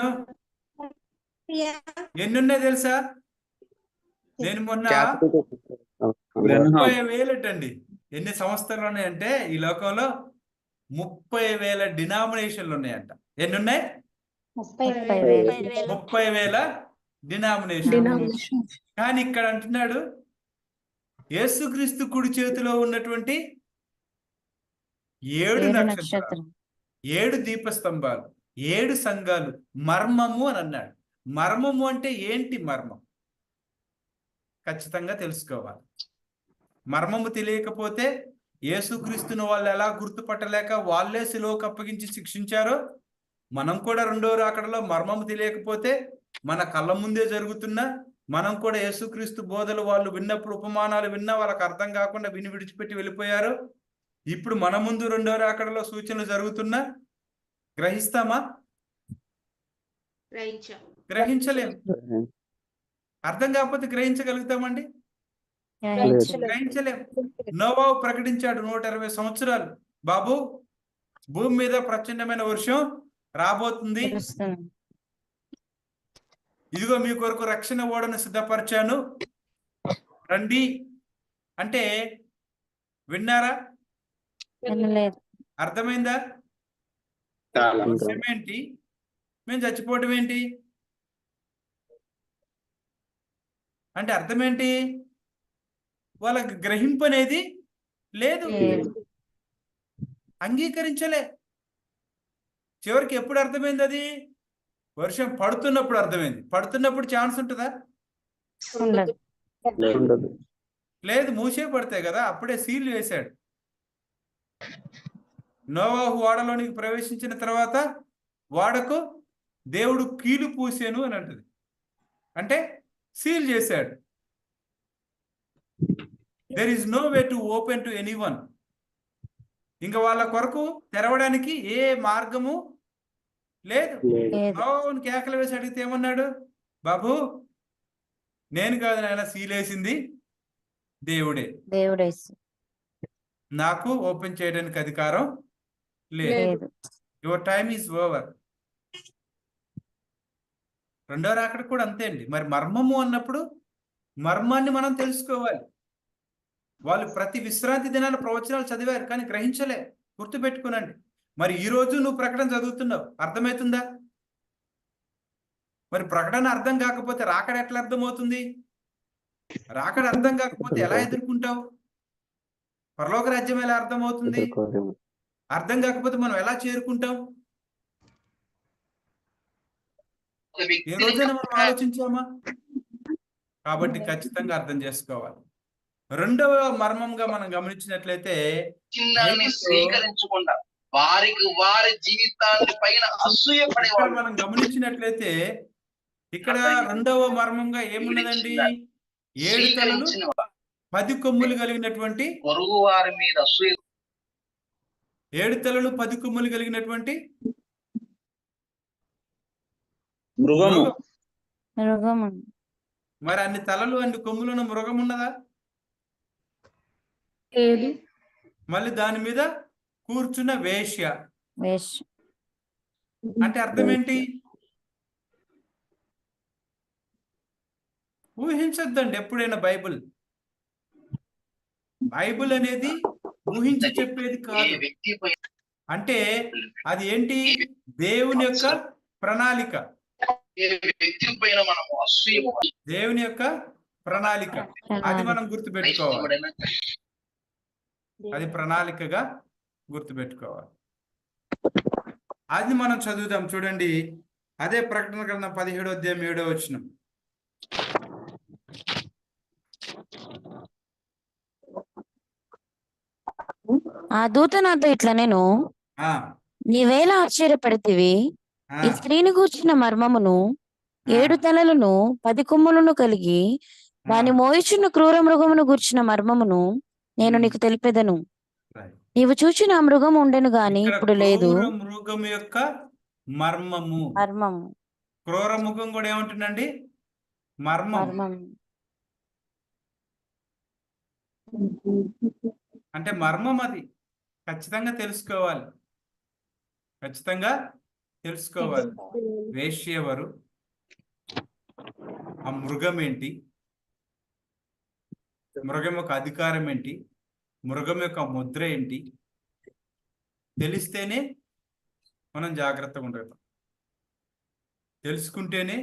ఎన్ని ఉన్నాయి తెలుసా? నేను మొన్న 30,000 అండి. ఎన్ని సంస్థలు ఉన్నాయంటే ఈ లోకంలో 30,000 డినామినేషన్లు ఉన్నాయంట. ఎన్ని ఉన్నాయి? 30,000 డినామినేషన్. కానీ ఇక్కడ అంటున్నాడు యేసుక్రీస్తు కుడి చేతిలో ఉన్నటువంటి 7 నక్షత్రాలు, 7 దీపస్తంభాలు, 7 సంఘాలు మర్మము అని అన్నాడు. మర్మము అంటే ఏంటి? మర్మం ఖచ్చితంగా తెలుసుకోవాలి. మర్మము తెలియకపోతే యేసుక్రీస్తును వాళ్ళు ఎలా గుర్తుపట్టలేక వాళ్ళే సిలువకు అప్పగించి శిక్షించారో, మనం కూడా రెండో రాకడలో మర్మము తెలియకపోతే మన కళ్ళ ముందే జరుగుతున్నా మనం కూడా యేసుక్రీస్తు బోధలు వాళ్ళు విన్నప్పుడు, ఉపమానాలు విన్నా వాళ్ళకి అర్థం కాకుండా విని విడిచిపెట్టి వెళ్ళిపోయారు. ఇప్పుడు మన ముందు రెండో రాకడలో సూచనలు జరుగుతున్నా గ్రహిస్తామా? గ్రహించలేం. అర్థం కాకపోతే గ్రహించగలుగుతామండి? గ్రహించలేం. నోవాహు ప్రకటించాడు 120 సంవత్సరాలు, బాబు భూమి మీద ప్రచండమైన వర్షం రాబోతుంది, ఇదిగో మీ కొరకు రక్షణ ఓడను సిద్ధపరిచాను, రండి అంటే విన్నారా? అర్థమైందా? వర్షం ఏంటి, మేము చచ్చిపోవటం ఏంటి అంటే అర్థం ఏంటి? వాళ్ళకి గ్రహింపు అనేది లేదు, అంగీకరించలే. చివరికి ఎప్పుడు అర్థమైంది? అది వర్షం పడుతున్నప్పుడు అర్థమైంది. పడుతున్నప్పుడు ఛాన్స్ ఉంటుందా? లేదు, మూసే పడతాయి కదా. అప్పుడే సీల్ వేశాడు. నోవాహు ఓడలోనికి ప్రవేశించిన తర్వాత వాడకు దేవుడు కీలు పూసాను అని అంటది. అంటే సీల్ చేశాడు. There is no way to open to anyone. ఇంకా వాళ్ళ కొరకు తెరవడానికి ఏ మార్గము లేదు. నోవాహుని కేకలు వేసి అడిగితే ఏమన్నాడు? బాబు నేను కాదు నాయన, సీలేసింది దేవుడే, నాకు ఓపెన్ చేయడానికి అధికారం లేదు. Your time is over. రెండో రాకడ కూడా అంతే అండి. మరి మర్మము అన్నప్పుడు మర్మాన్ని మనం తెలుసుకోవాలి. వాళ్ళు ప్రతి విశ్రాంతి దినాల ప్రవచనాలు చదివారు కానీ గ్రహించలే. గుర్తుపెట్టుకునండి. మరి ఈ రోజు నువ్వు ప్రకటన చదువుతున్నావు, అర్థమవుతుందా? మరి ప్రకటన అర్థం కాకపోతే రాకడ ఎట్లా అర్థమవుతుంది? రాకడ అర్థం కాకపోతే ఎలా ఎదుర్కొంటావు? పరలోక రాజ్యం ఎలా అర్థమవుతుంది? అర్థం కాకపోతే మనం ఎలా చేరుకుంటాం? ఏ రోజైనా మనం ఆలోచించామా? కాబట్టి ఖచ్చితంగా అర్థం చేసుకోవాలి. రెండవ మర్మంగా మనం గమనించినట్లయితే
స్వీకరించకుండా వారికి వారి జీవితాన్ని పైన అసూయపడేవాళ్ళు.
మనం గమనించినట్లయితే ఇక్కడ రెండవ మర్మంగా ఏమున్నదండి? 7 తలలు 10 కొమ్ములు కలిగినటువంటి
పొరుగు వారి మీద అసూయ.
7 తలలు 10 కొమ్ములు కలిగినటువంటి
మృగము.
మృగము.
మరి అన్ని తలలు అన్ని కొమ్ములను మృగం ఉన్నదా?
ఏది?
మళ్ళీ దాని మీద కూర్చున్న వేశ్య.
వేశ్య
అంటే అర్థం ఏంటి? ఊహించొద్దండి ఎప్పుడైనా బైబిల్ అనేది ఊహించి చెప్పేది కాదు. అంటే అది ఏంటి? దేవుని యొక్క ప్రణాళిక. దేవుని యొక్క ప్రణాళిక అది మనం గుర్తుపెట్టుకోవాలి. అది ప్రణాళికగా గుర్తుపెట్టుకోవాలి. అది మనం చదువుదాం చూడండి. అదే ప్రకటన గ్రంథం 17వ అధ్యాయం 7వ వచనం.
ఆ దూత నాతో ఇట్లా నేను నీవేళ ఆశ్చర్యపడితివి ఈ స్త్రీని కూర్చున్న మర్మమును 7 తలలను 10 కొమ్ములను కలిగి దాని మోయిచున్న క్రూర మృగమును కూర్చున్న మర్మమును నేను నీకు తెలిపెదను. నీవు చూచిన ఆ మృగం ఉండెను గాని ఇప్పుడు లేదు.
మృగం యొక్క మర్మము. క్రూర మృగం కూడా ఏమంటుందండి? మర్మం. అంటే మర్మం అది ఖచ్చితంగా తెలుసుకోవాలి. ఖచ్చితంగా తెలుసుకోవాలి. వేశ్య ఎవరు? ఆ మృగం ఏంటి? మృగం యొక్క అధికారం ఏంటి? మృగం యొక్క ముద్ర ఏంటి? తెలిస్తేనే మనం జాగ్రత్తగా ఉండగలుగుతాం. తెలుసుకుంటేనే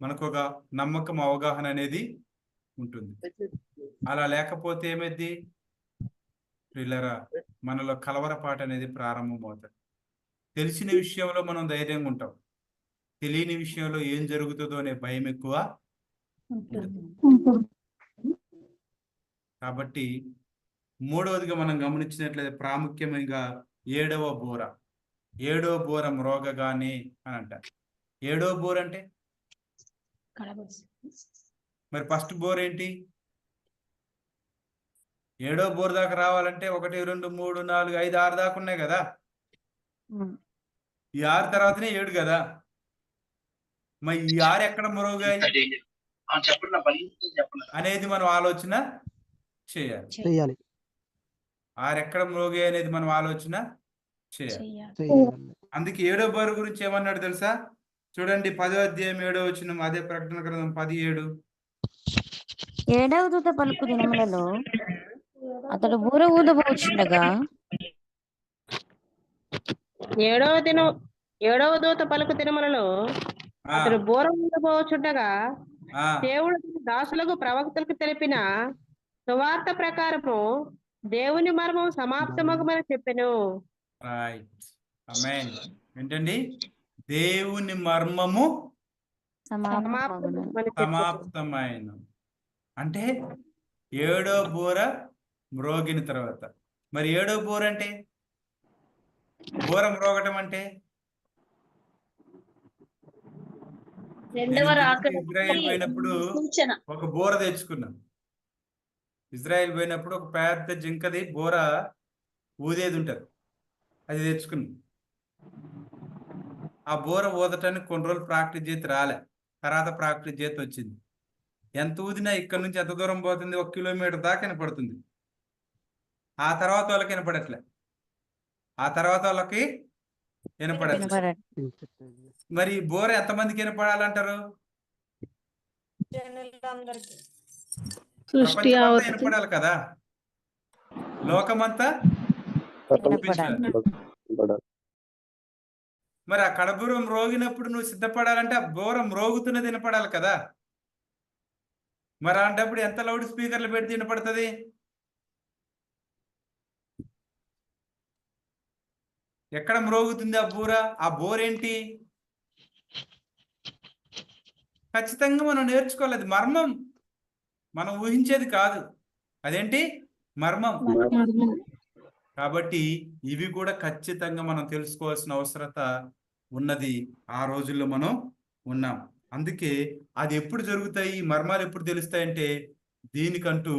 మనకు ఒక నమ్మకం, అవగాహన అనేది ఉంటుంది. అలా లేకపోతే ఏమైంది? పిల్లరా, మనలో కలవరపాటు అనేది ప్రారంభమవుతుంది. తెలిసిన విషయంలో మనం ధైర్యంగా ఉంటాం, తెలియని విషయంలో ఏం జరుగుతుందో అనే భయం ఎక్కువ ఉంటుంది. కాబట్టి మూడవదిగా మనం గమనించినట్లయితే ప్రాముఖ్యంగా 7వ బోర. 7వ బోర మ్రోగగానే అని అంటారు. 7వ బోర్ అంటే మరి ఫస్ట్ బోర్ ఏంటి? 7వ బోర్ దాకా రావాలంటే 1 2 3 4 5 6 దాకా ఉన్నాయి కదా. ఈ 6 తర్వాతనే 7 కదా. మరి ఈ 6 ఎక్కడ మ్రోగాయి అనేది మనం ఆలోచన చేయాలి. 6 ఎక్కడ మ్రోగాయి అనేది మనం ఆలోచన చేయాలి. అందుకే 7వ బోర్ గురించి ఏమన్నాడు తెలుసా? చూడండి 10వ అధ్యాయం 7వ వచనం. అదే ప్రకటన గ్రంథం 17.
7వ దూత పలుకు దినములలో అతడు బూర ఊదబోచుండగా
7వ దూత పలుకు దినములలో అతడు బూర ఊదబోచుండగా దేవుడు దాసులకు ప్రవక్తలకు తెలిపిన సువార్త ప్రకారము దేవుని మర్మం సమాప్తమగుమని చెప్పెను.
ఏంటండి? దేవుని మర్మము సమాప్తమైన అంటే 7వ బోర మ్రోగిన తర్వాత. మరి 7వ బోర అంటే బోర మ్రోగటం అంటే ఇజ్రాయెల్ పోయినప్పుడు ఒక బోర తెచ్చుకున్నాం. ఇజ్రాయెల్ పోయినప్పుడు ఒక పెద్ద జింకది బోర ఊదేది ఉంటది, అది తెచ్చుకున్నాం. ఆ బోర ఊదటానికి కొన్ని రోజులు ప్రాక్టీస్ చేతి రాలే, తర్వాత ప్రాక్టీస్ చేతి వచ్చింది. ఎంత ఊదినా ఇక్కడ నుంచి ఎంత దూరం పోతుంది? 1 కిలోమీటర్ దాకా వినపడుతుంది. ఆ తర్వాత వాళ్ళకి వినపడట్లే, ఆ తర్వాత వాళ్ళకి వినపడట్లే. మరి బోర ఎంతమందికి వినపడాలంటారు? ప్రపంచమంతా వినపడాలి కదా, లోకమంతా. మరి ఆ కడబూరం రోగినప్పుడు నువ్వు సిద్ధపడాలంటే ఆ బోరం రోగుతున్నది వినపడాలి కదా. మరి అలాంటప్పుడు ఎంత లౌడ్ స్పీకర్లు పెడితే వినపడుతుంది? ఎక్కడ మ్రోగుతుంది ఆ బూర? ఆ బోర్ ఏంటి? ఖచ్చితంగా మనం నేర్చుకోవాలి. అది మర్మం, మనం ఊహించేది కాదు. అదేంటి? మర్మం. కాబట్టి ఇవి కూడా ఖచ్చితంగా మనం తెలుసుకోవాల్సిన అవసరత ఉన్నది. ఆ రోజుల్లో మనం ఉన్నాం. అందుకే అది ఎప్పుడు జరుగుతాయి, ఈ మర్మాలు ఎప్పుడు తెలుస్తాయంటే దీనికంటూ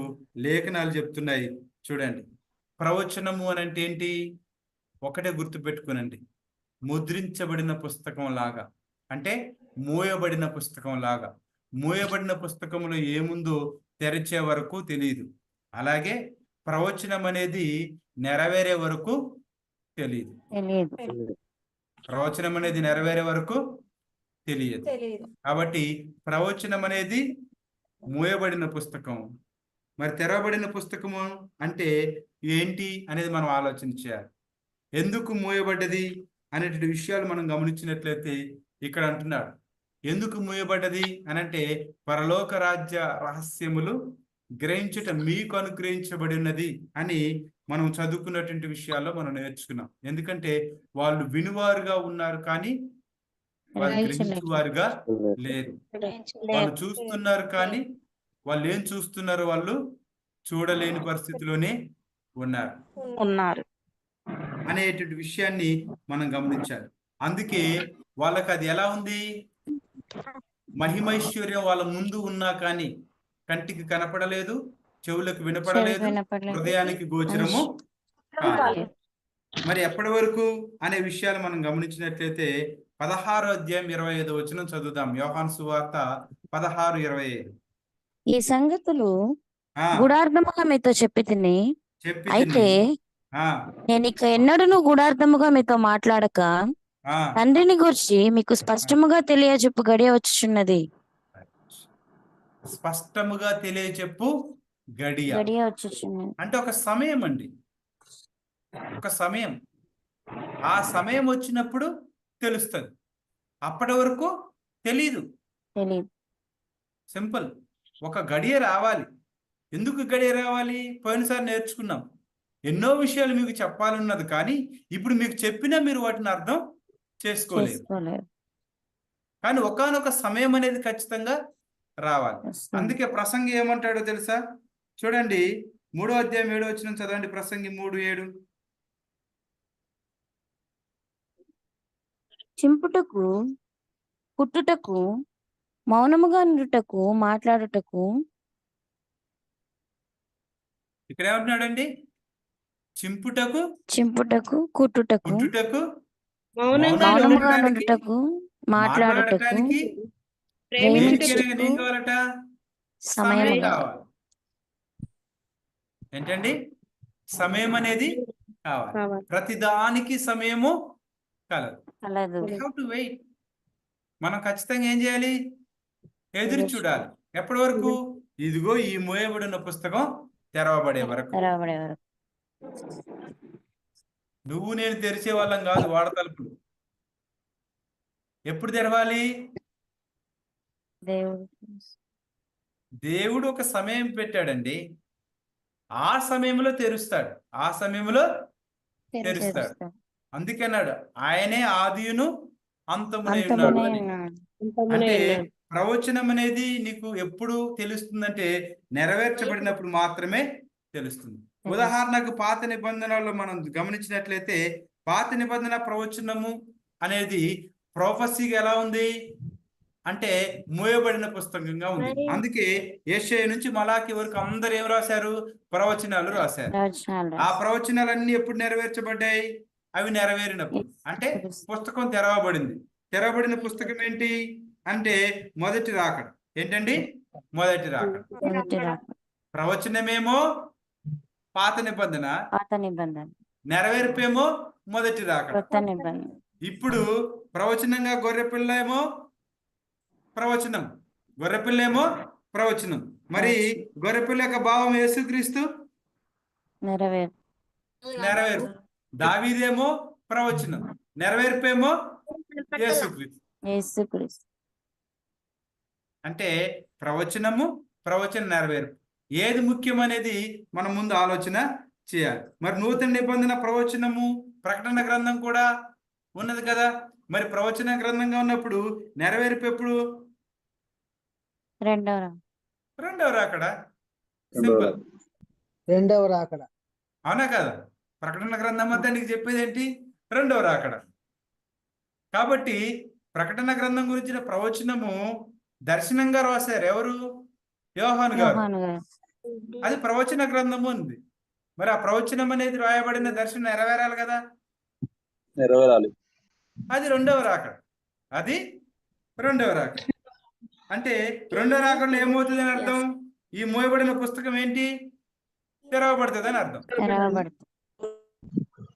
లేఖనాలు చెప్తున్నాయి. చూడండి, ప్రవచనము అని అంటే ఏంటి? ఒకటే గుర్తుపెట్టుకునండి, ముద్రించబడిన పుస్తకం లాగా, అంటే మూయబడిన పుస్తకం లాగా. మూయబడిన పుస్తకంలో ఏముందో తెరిచే వరకు తెలియదు. అలాగే ప్రవచనం అనేది నెరవేరే వరకు తెలియదు. ప్రవచనం అనేది నెరవేరే వరకు తెలియదు. కాబట్టి ప్రవచనం అనేది మూయబడిన పుస్తకం. మరి తెరవబడిన పుస్తకము అంటే ఏంటి అనేది మనం ఆలోచన చేయాలి. ఎందుకు మూయబడ్డది అనేటువంటి విషయాలు మనం గమనించినట్లయితే ఇక్కడ అంటున్నాడు, ఎందుకు మూయబడ్డది అని అంటే పరలోక రాజ్య రహస్యములు గ్రహించుట మీకు అనుగ్రహించబడినది అని మనం చదువుకున్నటువంటి విషయాల్లో మనం నేర్చుకున్నాం. ఎందుకంటే వాళ్ళు వినువారుగా ఉన్నారు కానీ వాళ్ళు గ్రహించువారుగా లేరు. వాళ్ళు చూస్తున్నారు కానీ వాళ్ళు ఏం చూస్తున్నారో వాళ్ళు చూడలేని పరిస్థితిలోనే ఉన్నారు అనేటువంటి విషయాన్ని మనం గమనించాలి. అందుకే వాళ్ళకి అది ఎలా ఉంది? మహిమైశ్వర్యం వాళ్ళ ముందు ఉన్నా కానీ కంటికి కనపడలేదు, చెవులకు వినపడలేదు, హృదయానికి గోచరము కాదు. మరి ఎప్పటి వరకు అనే విషయాలు మనం గమనించినట్లయితే 16వ అధ్యాయం 25వ వచనం చదువుదాం. యోహాను సువార్త 16:25.
ఈ సంగతులు గుడార్థముగా మీతో చెప్పి తిని, అయితే నేను ఇక ఎన్నడూను గుడార్థముగా మీతో మాట్లాడక తండ్రిని గురించి మీకు స్పష్టముగా తెలియజెప్పు గడియ వచ్చుచున్నది.
స్పష్టముగా తెలియచెప్పు గడియ
వచ్చుచున్నది
అంటే ఒక సమయం అండి, ఒక సమయం. ఆ సమయం వచ్చినప్పుడు తెలుస్తుంది, అప్పటి వరకు తెలీదు. సింపుల్. ఒక గడియ రావాలి. ఎందుకు గడియ రావాలి? పోయినసారి నేర్చుకున్నాం. ఎన్నో విషయాలు మీకు చెప్పాలన్నది కానీ ఇప్పుడు మీకు చెప్పినా మీరు వాటిని అర్థం చేసుకోలేదు. కానీ ఒకానొక సమయం అనేది ఖచ్చితంగా రావాలి. అందుకే ప్రసంగి ఏమంటాడో తెలుసా? చూడండి, 3వ అధ్యాయం 7వ వచనం చదవండి. ప్రసంగి 3:7.
చింపుటకు, కుట్టుటకు, మౌనముగా నుండుటకు, మాట్లాడుటకు.
ఇక్కడ ఏమంటున్నాడండి? చింపుటకు,
కుట్టుటకు, మౌనముగా నుండుటకు, మాట్లాడుటకు, ప్రేమించుటకు
ఏం కావాలట? సమయం కావాలి. ఏంటండి? సమయం అనేది కావాలి. ప్రతిదానికి సమయము కలదు. మనం ఖచ్చితంగా ఏం చేయాలి? ఎదురు చూడాలి. ఎప్పటి వరకు? ఇదిగో ఈ మూయబడిన పుస్తకం తెరవబడే వరకు. నువ్వు నేను తెరిచే వాళ్ళం కాదు వాడ తలుపులు. ఎప్పుడు తెరవాలి? దేవుడు ఒక సమయం పెట్టాడండి, ఆ సమయంలో తెరుస్తాడు, ఆ సమయంలో తెరుస్తాడు. అందుకన్నాడు ఆయనే ఆదియును అంతమునై ఉన్నాడు అని. అంటే ప్రవచనం అనేది నీకు ఎప్పుడు తెలుస్తుందంటే నెరవేర్చబడినప్పుడు మాత్రమే తెలుస్తుంది. ఉదాహరణకు పాత నిబంధనలో మనం గమనించినట్లయితే పాత నిబంధన ప్రవచనము అనేది ప్రొఫెసీగా ఎలా ఉంది అంటే మూయబడిన పుస్తకంగా ఉంది. అందుకే యెషయా నుంచి మలాకి వరకు అందరు ఏం రాశారు? ప్రవచనాలు రాశారు. ఆ ప్రవచనాలన్నీ ఎప్పుడు నెరవేర్చబడ్డాయి? అవి నెరవేరినప్పుడు. అంటే పుస్తకం తెరవబడింది. తెరవబడిన పుస్తకం ఏంటి అంటే మొదటి రాకడ. ఏంటండి? మొదటి రాకడ. ప్రవచనమేమో పాత నిబంధన, నెరవేర్పేమో మొదటి రాకడ. ఇప్పుడు ప్రవచనంగా గొర్రెపిల్ల ఏమో ప్రవచనం, గొర్రెపిల్ల ఏమో ప్రవచనం. మరి గొర్రెపిల్ల యొక్క భావం యేసుక్రీస్తు, నెరవేర్పు. దావీదేమో ప్రవచనం, నెరవేర్పేమో యేసుక్రీస్తు. అంటే ప్రవచనము, ప్రవచన నెరవేర్పు ఏది ముఖ్యం అనేది మనం ముందు ఆలోచన చేయాలి. మరి నూతన నిబంధన ప్రవచనము, ప్రకటన గ్రంథం కూడా ఉన్నది కదా. మరి ప్రవచన గ్రంథంగా ఉన్నప్పుడు నెరవేర్పు ఎప్పుడు? రెండవ రాకడ. సింపుల్.
రెండవ రాకడ.
అవునా కదా? ప్రకటన గ్రంథం అంతా నీకు చెప్పేది ఏంటి? రెండవ రాకడ. కాబట్టి ప్రకటన గ్రంథం గురించిన ప్రవచనము దర్శనంగా రాశారు ఎవరు? యోహాను గారు. అది ప్రవచన గ్రంథము ఉంది. మరి ఆ ప్రవచనం అనేది రాయబడిన దర్శనం నెరవేరాలి కదా?
నెరవేరాలి.
అది రెండవ రాకడ. అది రెండవ రాకడ. అంటే రెండవ రాకడలో ఏమవుతుంది అని అర్థం? ఈ మోయబడిన పుస్తకం ఏంటి? తెరవబడుతుంది అని అర్థం.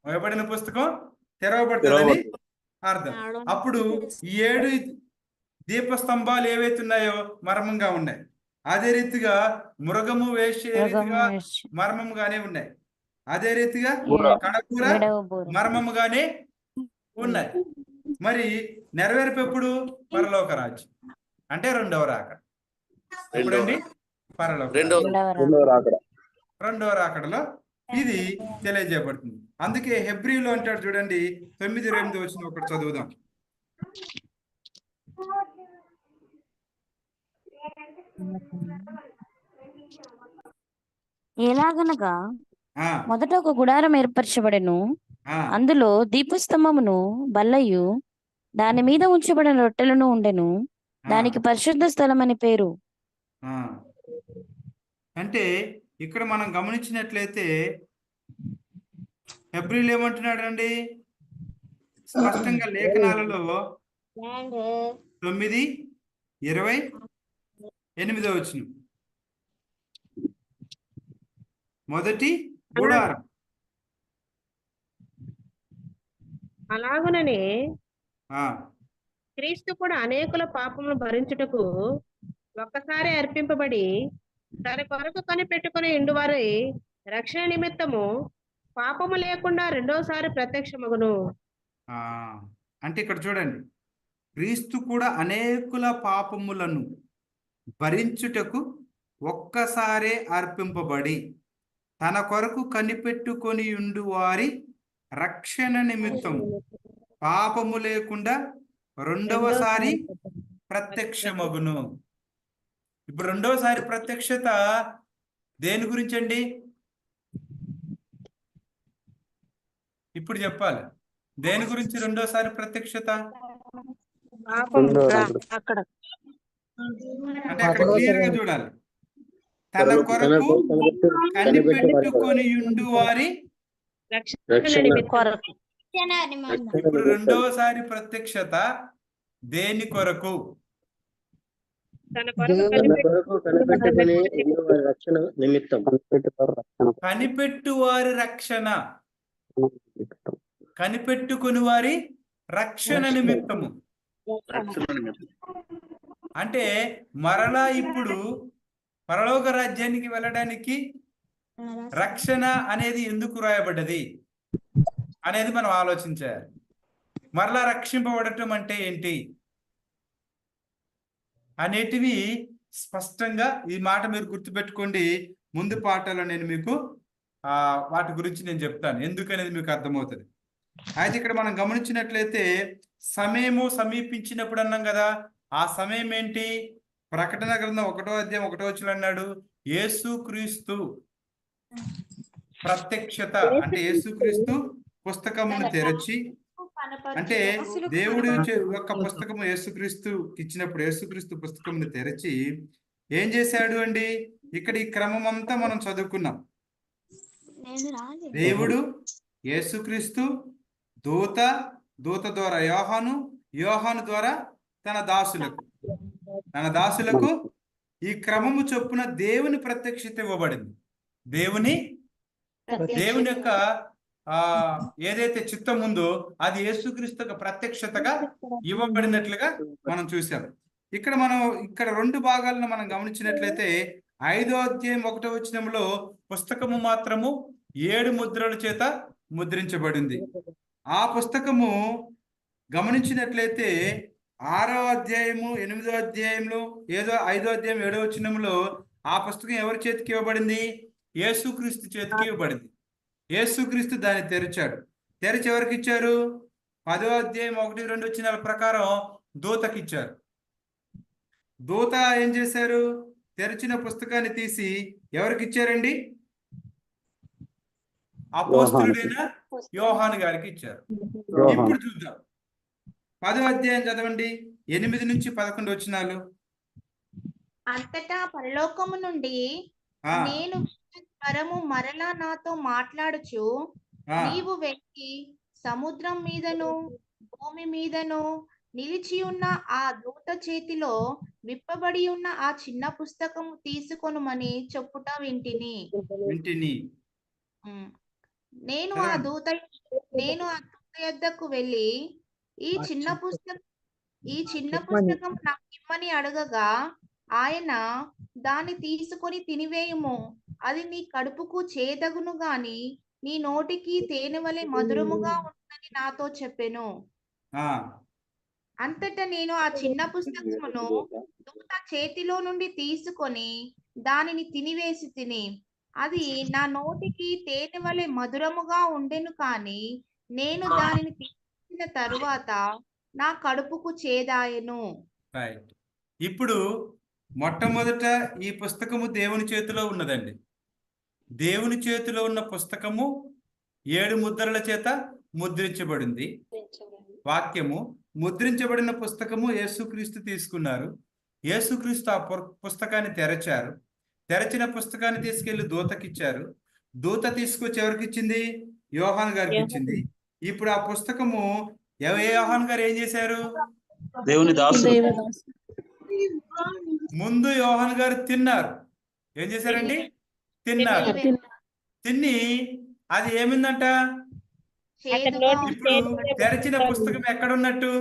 మోయబడిన పుస్తకం తెరవబడుతుందని అర్థం. అప్పుడు ఈ 7 దీపస్తంభాలు ఏవైతే ఉన్నాయో మర్మంగా ఉన్నాయి. అదే రీతిగా మృగము వేష రీతిగా మర్మముగానే ఉన్నాయి. అదే రీతిగా కడకూర మర్మముగానే ఉన్నాయి. మరి నెరవేర్పు ఎప్పుడు? పరలోక రాజ్యం అంటే రెండవ రాకడ. ఎప్పుడండి? పరలోక రెండవ రాకడలో ఇది తెలియజేయబడుతుంది. అందుకే హెబ్రీలో అంటాడు చూడండి, 9:8 వచ్చిన ఒకటి చదువుదాం.
ఎలాగనగా మొదట ఒక గుడారం ఏర్పరచబడెను, అందులో దీపస్తంభమును బల్లయు దాని మీద ఉంచబడిన రొట్టెలను ఉండెను, దానికి పరిశుద్ధ స్థలం అని పేరు.
అంటే ఇక్కడ మనం గమనించినట్లయితే హెబ్రీలు ఏమంటున్నాడు అండి? స్పష్టంగా లేఖనాలలో 9:28 వచనం. మొదటి గుడారం.
అలాగుననే క్రీస్తు కూడా అనేకుల పాపములు భరించుటకు ఒక్కసారి అర్పింపబడి తన కొరకు కనిపెట్టుకుని ఇండువారి రక్షణ నిమిత్తము పాపము లేకుండా రెండోసారి ప్రత్యక్షమగును.
అంటే ఇక్కడ చూడండి, క్రీస్తు కూడా అనేకుల పాపములను భరించుటకు ఒక్కసారే అర్పింపబడి తన కొరకు కనిపెట్టుకొని ఉండు వారి రక్షణ నిమిత్తం పాపము లేకుండా రెండవసారి ప్రత్యక్షమగును. ఇప్పుడు రెండవసారి ప్రత్యక్షత దేని గురించి అండి? ఇప్పుడు చెప్పాలి. దేని గురించి రెండోసారి ప్రత్యక్షత? అంటే అక్కడ క్లియర్ గా చూడాలి. తన కొరకు కనిపెట్టుకొని ఉండు వారి ఇప్పుడు రెండోసారి ప్రత్యక్షత దేని కొరకు? కనిపెట్టు వారి రక్షణ, కనిపెట్టుకుని వారి రక్షణ నిమిత్తము. అంటే మరలా ఇప్పుడు పరలోక రాజ్యానికి వెళ్ళడానికి రక్షణ అనేది ఎందుకు రాయబడ్డది అనేది మనం ఆలోచించాలి. మరలా రక్షింపబడటం అంటే ఏంటి అనేటివి స్పష్టంగా ఈ మాట మీరు గుర్తుపెట్టుకోండి. ముందు పాఠాల్లో నేను మీకు వాటి గురించి నేను చెప్తాను, ఎందుకనేది మీకు అర్థమవుతుంది. అయితే ఇక్కడ మనం గమనించినట్లయితే సమయము సమీపించినప్పుడు అన్నాం కదా. ఆ సమయం ఏంటి? ప్రకటన గ్రంథం 1:1 అన్నాడు, యేసుక్రీస్తు ప్రత్యక్షత. అంటే యేసుక్రీస్తు పుస్తకమును తెరచి, అంటే దేవుడి యొక్క పుస్తకము యేసుక్రీస్తు ఇచ్చినప్పుడు యేసుక్రీస్తు పుస్తకమును తెరచి ఏం చేశాడు అండి? ఇక్కడ ఈ క్రమం అంతా మనం చదువుకున్నాం. దేవుడు, యేసుక్రీస్తు, దూత ద్వారా యోహాను, యోహాను ద్వారా తన దాసులకు ఈ క్రమము చొప్పున దేవుని ప్రత్యక్షత ఇవ్వబడింది. దేవుని యొక్క ఏదైతే చిత్తం ఉందో అది యేసుక్రీస్తు ప్రత్యక్షతగా ఇవ్వబడినట్లుగా మనం చూసాం. ఇక్కడ 2 భాగాలను మనం గమనించినట్లయితే 5వ అధ్యాయం 1వ వచనంలో పుస్తకము మాత్రము 7 ముద్రల చేత ముద్రించబడింది. ఆ పుస్తకము గమనించినట్లయితే 6వ అధ్యాయము 8వ అధ్యాయంలో 5వ అధ్యాయం 7వ వచనంలో ఆ పుస్తకం ఎవరి చేతికి ఇవ్వబడింది? యేసుక్రీస్తు చేతికి ఇవ్వబడింది. యేసుక్రీస్తు దాన్ని తెరిచాడు. తెరిచి ఎవరికి ఇచ్చారు? 10వ అధ్యాయం 1-2 వచనాల ప్రకారం దూతకి ఇచ్చారు. దూత ఏం చేశారు? తెరిచిన పుస్తకాన్ని తీసి ఎవరికి ఇచ్చారండి? అపోస్తలుడైన యోహాను గారికి ఇచ్చారు. ఇప్పుడు చూద్దాం 10వ అధ్యాయం చదవండి, 8 నుంచి 11 వచనాలు.
అంతటా పరలోకము నుండి నేను స్వరము మరలా నాతో మాట్లాడుచు, నీవు వెళ్ళి సముద్రం మీదను భూమి మీదను నిలిచి ఉన్న ఆ దూత చేతిలో విప్పబడి ఉన్న ఆ చిన్న పుస్తకము తీసుకొనుమని చెప్పుట వింటిని. నేను ఆ దూత యొద్దకు వెళ్ళి ఈ చిన్న పుస్తకం నాకు ఇమ్మని అడగగా, ఆయన దాన్ని తీసుకొని తినివేయుము, అది నీ కడుపుకు చేదగును గాని నీ నోటికి తేనె వలె మధురముగా ఉందని నాతో చెప్పెను. అంతటా నేను ఆ చిన్న పుస్తకమును దూత చేతిలో నుండి తీసుకొని దానిని తినివేసి తిని, అది నా నోటికి తేనె వలె మధురముగా ఉండెను, కానీ నేను దానిని తీసిన తరువాత నా కడుపుకు చేదాయెను.
ఇప్పుడు మొట్టమొదట ఈ పుస్తకము దేవుని చేతిలో ఉన్నదండి. దేవుని చేతిలో ఉన్న పుస్తకము 7 ముద్రల చేత ముద్రించబడింది. వాక్యము ముద్రించబడిన పుస్తకము యేసుక్రీస్తు తీసుకున్నారు. యేసుక్రీస్తు ఆ పుస్తకాన్ని తెరచారు. తెరచిన పుస్తకాన్ని తీసుకెళ్లి దూతకిచ్చారు. దూత తీసుకొచ్చి ఎవరికి ఇచ్చింది? యోహాను గారికి ఇచ్చింది. ఇప్పుడు ఆ పుస్తకము యోహాను గారు ఏం చేశారు?
దేవుని దాసుడు.
ముందు యోహాను గారు తిన్నారు. ఏం చేశారండి? తిన్నారు. తిని అది ఏమిందంట? ఇప్పుడు తెరచిన పుస్తకం ఎక్కడున్నట్టు?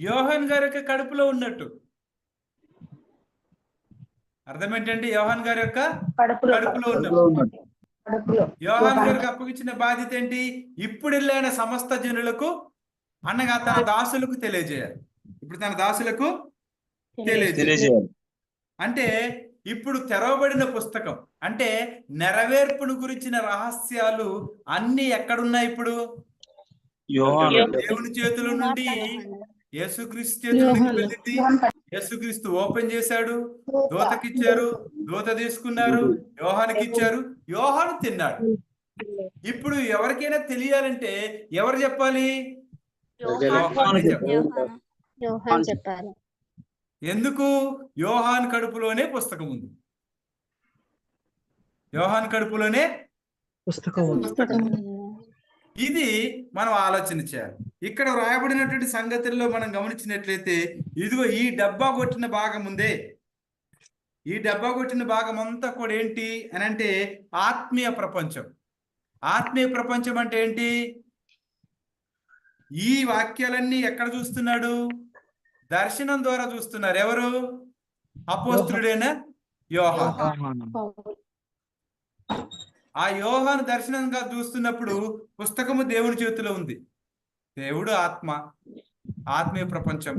యోహాన్ గారి యొక్క కడుపులో ఉన్నట్టు. అర్థం ఏంటండి? యోహాన్ గారి యొక్క కడుపులో ఉన్నట్టు. యోహాన్ గారికి అప్పగించిన బాధ్యత ఏంటి? ఇప్పుడు వెళ్ళిన సమస్త జనులకు, అనగా తన దాసులకు తెలియజేయాలి. ఇప్పుడు తన దాసులకు తెలియజేయాలి అంటే ఇప్పుడు తెరవబడిన పుస్తకం అంటే నెరవేర్పును గురించిన రహస్యాలు అన్ని ఎక్కడున్నాయి? ఇప్పుడు దేవుని చేతుల నుండి యేసుక్రీస్తు చేతులకు వెళ్ళింది. యేసుక్రీస్తు ఓపెన్ చేశాడు, దూతకిచ్చారు, దూత తీసుకున్నారు, యోహానికి ఇచ్చారు, యోహాను తిన్నాడు. ఇప్పుడు ఎవరికైనా తెలియాలంటే ఎవరు చెప్పాలి?
యోహాను చెప్పాలి.
ఎందుకు? యోహాన్ కడుపులోనే పుస్తకం ఉంది. యోహాన్ కడుపులోనే పుస్తకం ఉంది. ఇది మనం ఆలోచన చేయాలి. ఇక్కడ రాయబడినటువంటి సంగతుల్లో మనం గమనించినట్లయితే, ఇదిగో ఈ డబ్బా కొట్టిన భాగం ఉందే, ఈ డబ్బా కొట్టిన భాగం అంతా కూడా ఏంటి అని అంటే ఆత్మీయ ప్రపంచం. ఆత్మీయ ప్రపంచం అంటే ఏంటి? ఈ వాక్యాలన్నీ ఎక్కడ చూస్తున్నాడు? దర్శనం ద్వారా చూస్తున్నారు. ఎవరు? అపోస్తలుడైన యోహాను. ఆ యోహాను దర్శనంగా చూస్తున్నప్పుడు పుస్తకము దేవుని చేతిలో ఉంది. దేవుడు ఆత్మ, ఆత్మీయ ప్రపంచం.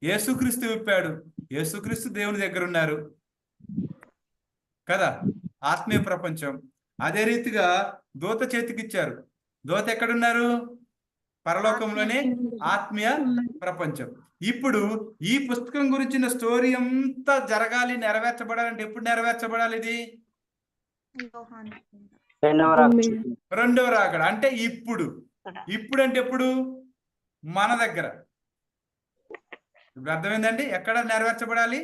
యేసుక్రీస్తు విప్పాడు, యేసుక్రీస్తు దేవుని దగ్గర ఉన్నారు కదా, ఆత్మీయ ప్రపంచం. అదే రీతిగా దూత చేతికిచ్చారు. దూత ఎక్కడున్నారు? పరలోకంలోనే, ఆత్మీయ ప్రపంచం. ఇప్పుడు ఈ పుస్తకం గురించిన స్టోరీ అంతా జరగాలి, నెరవేర్చబడాలంటే ఎప్పుడు నెరవేర్చబడాలి? ఇది రెండవ రాకడ. అంటే ఇప్పుడు. ఇప్పుడు అంటే ఎప్పుడు? మన దగ్గర. ఇప్పుడు అర్థమైందండి? ఎక్కడ నెరవేర్చబడాలి?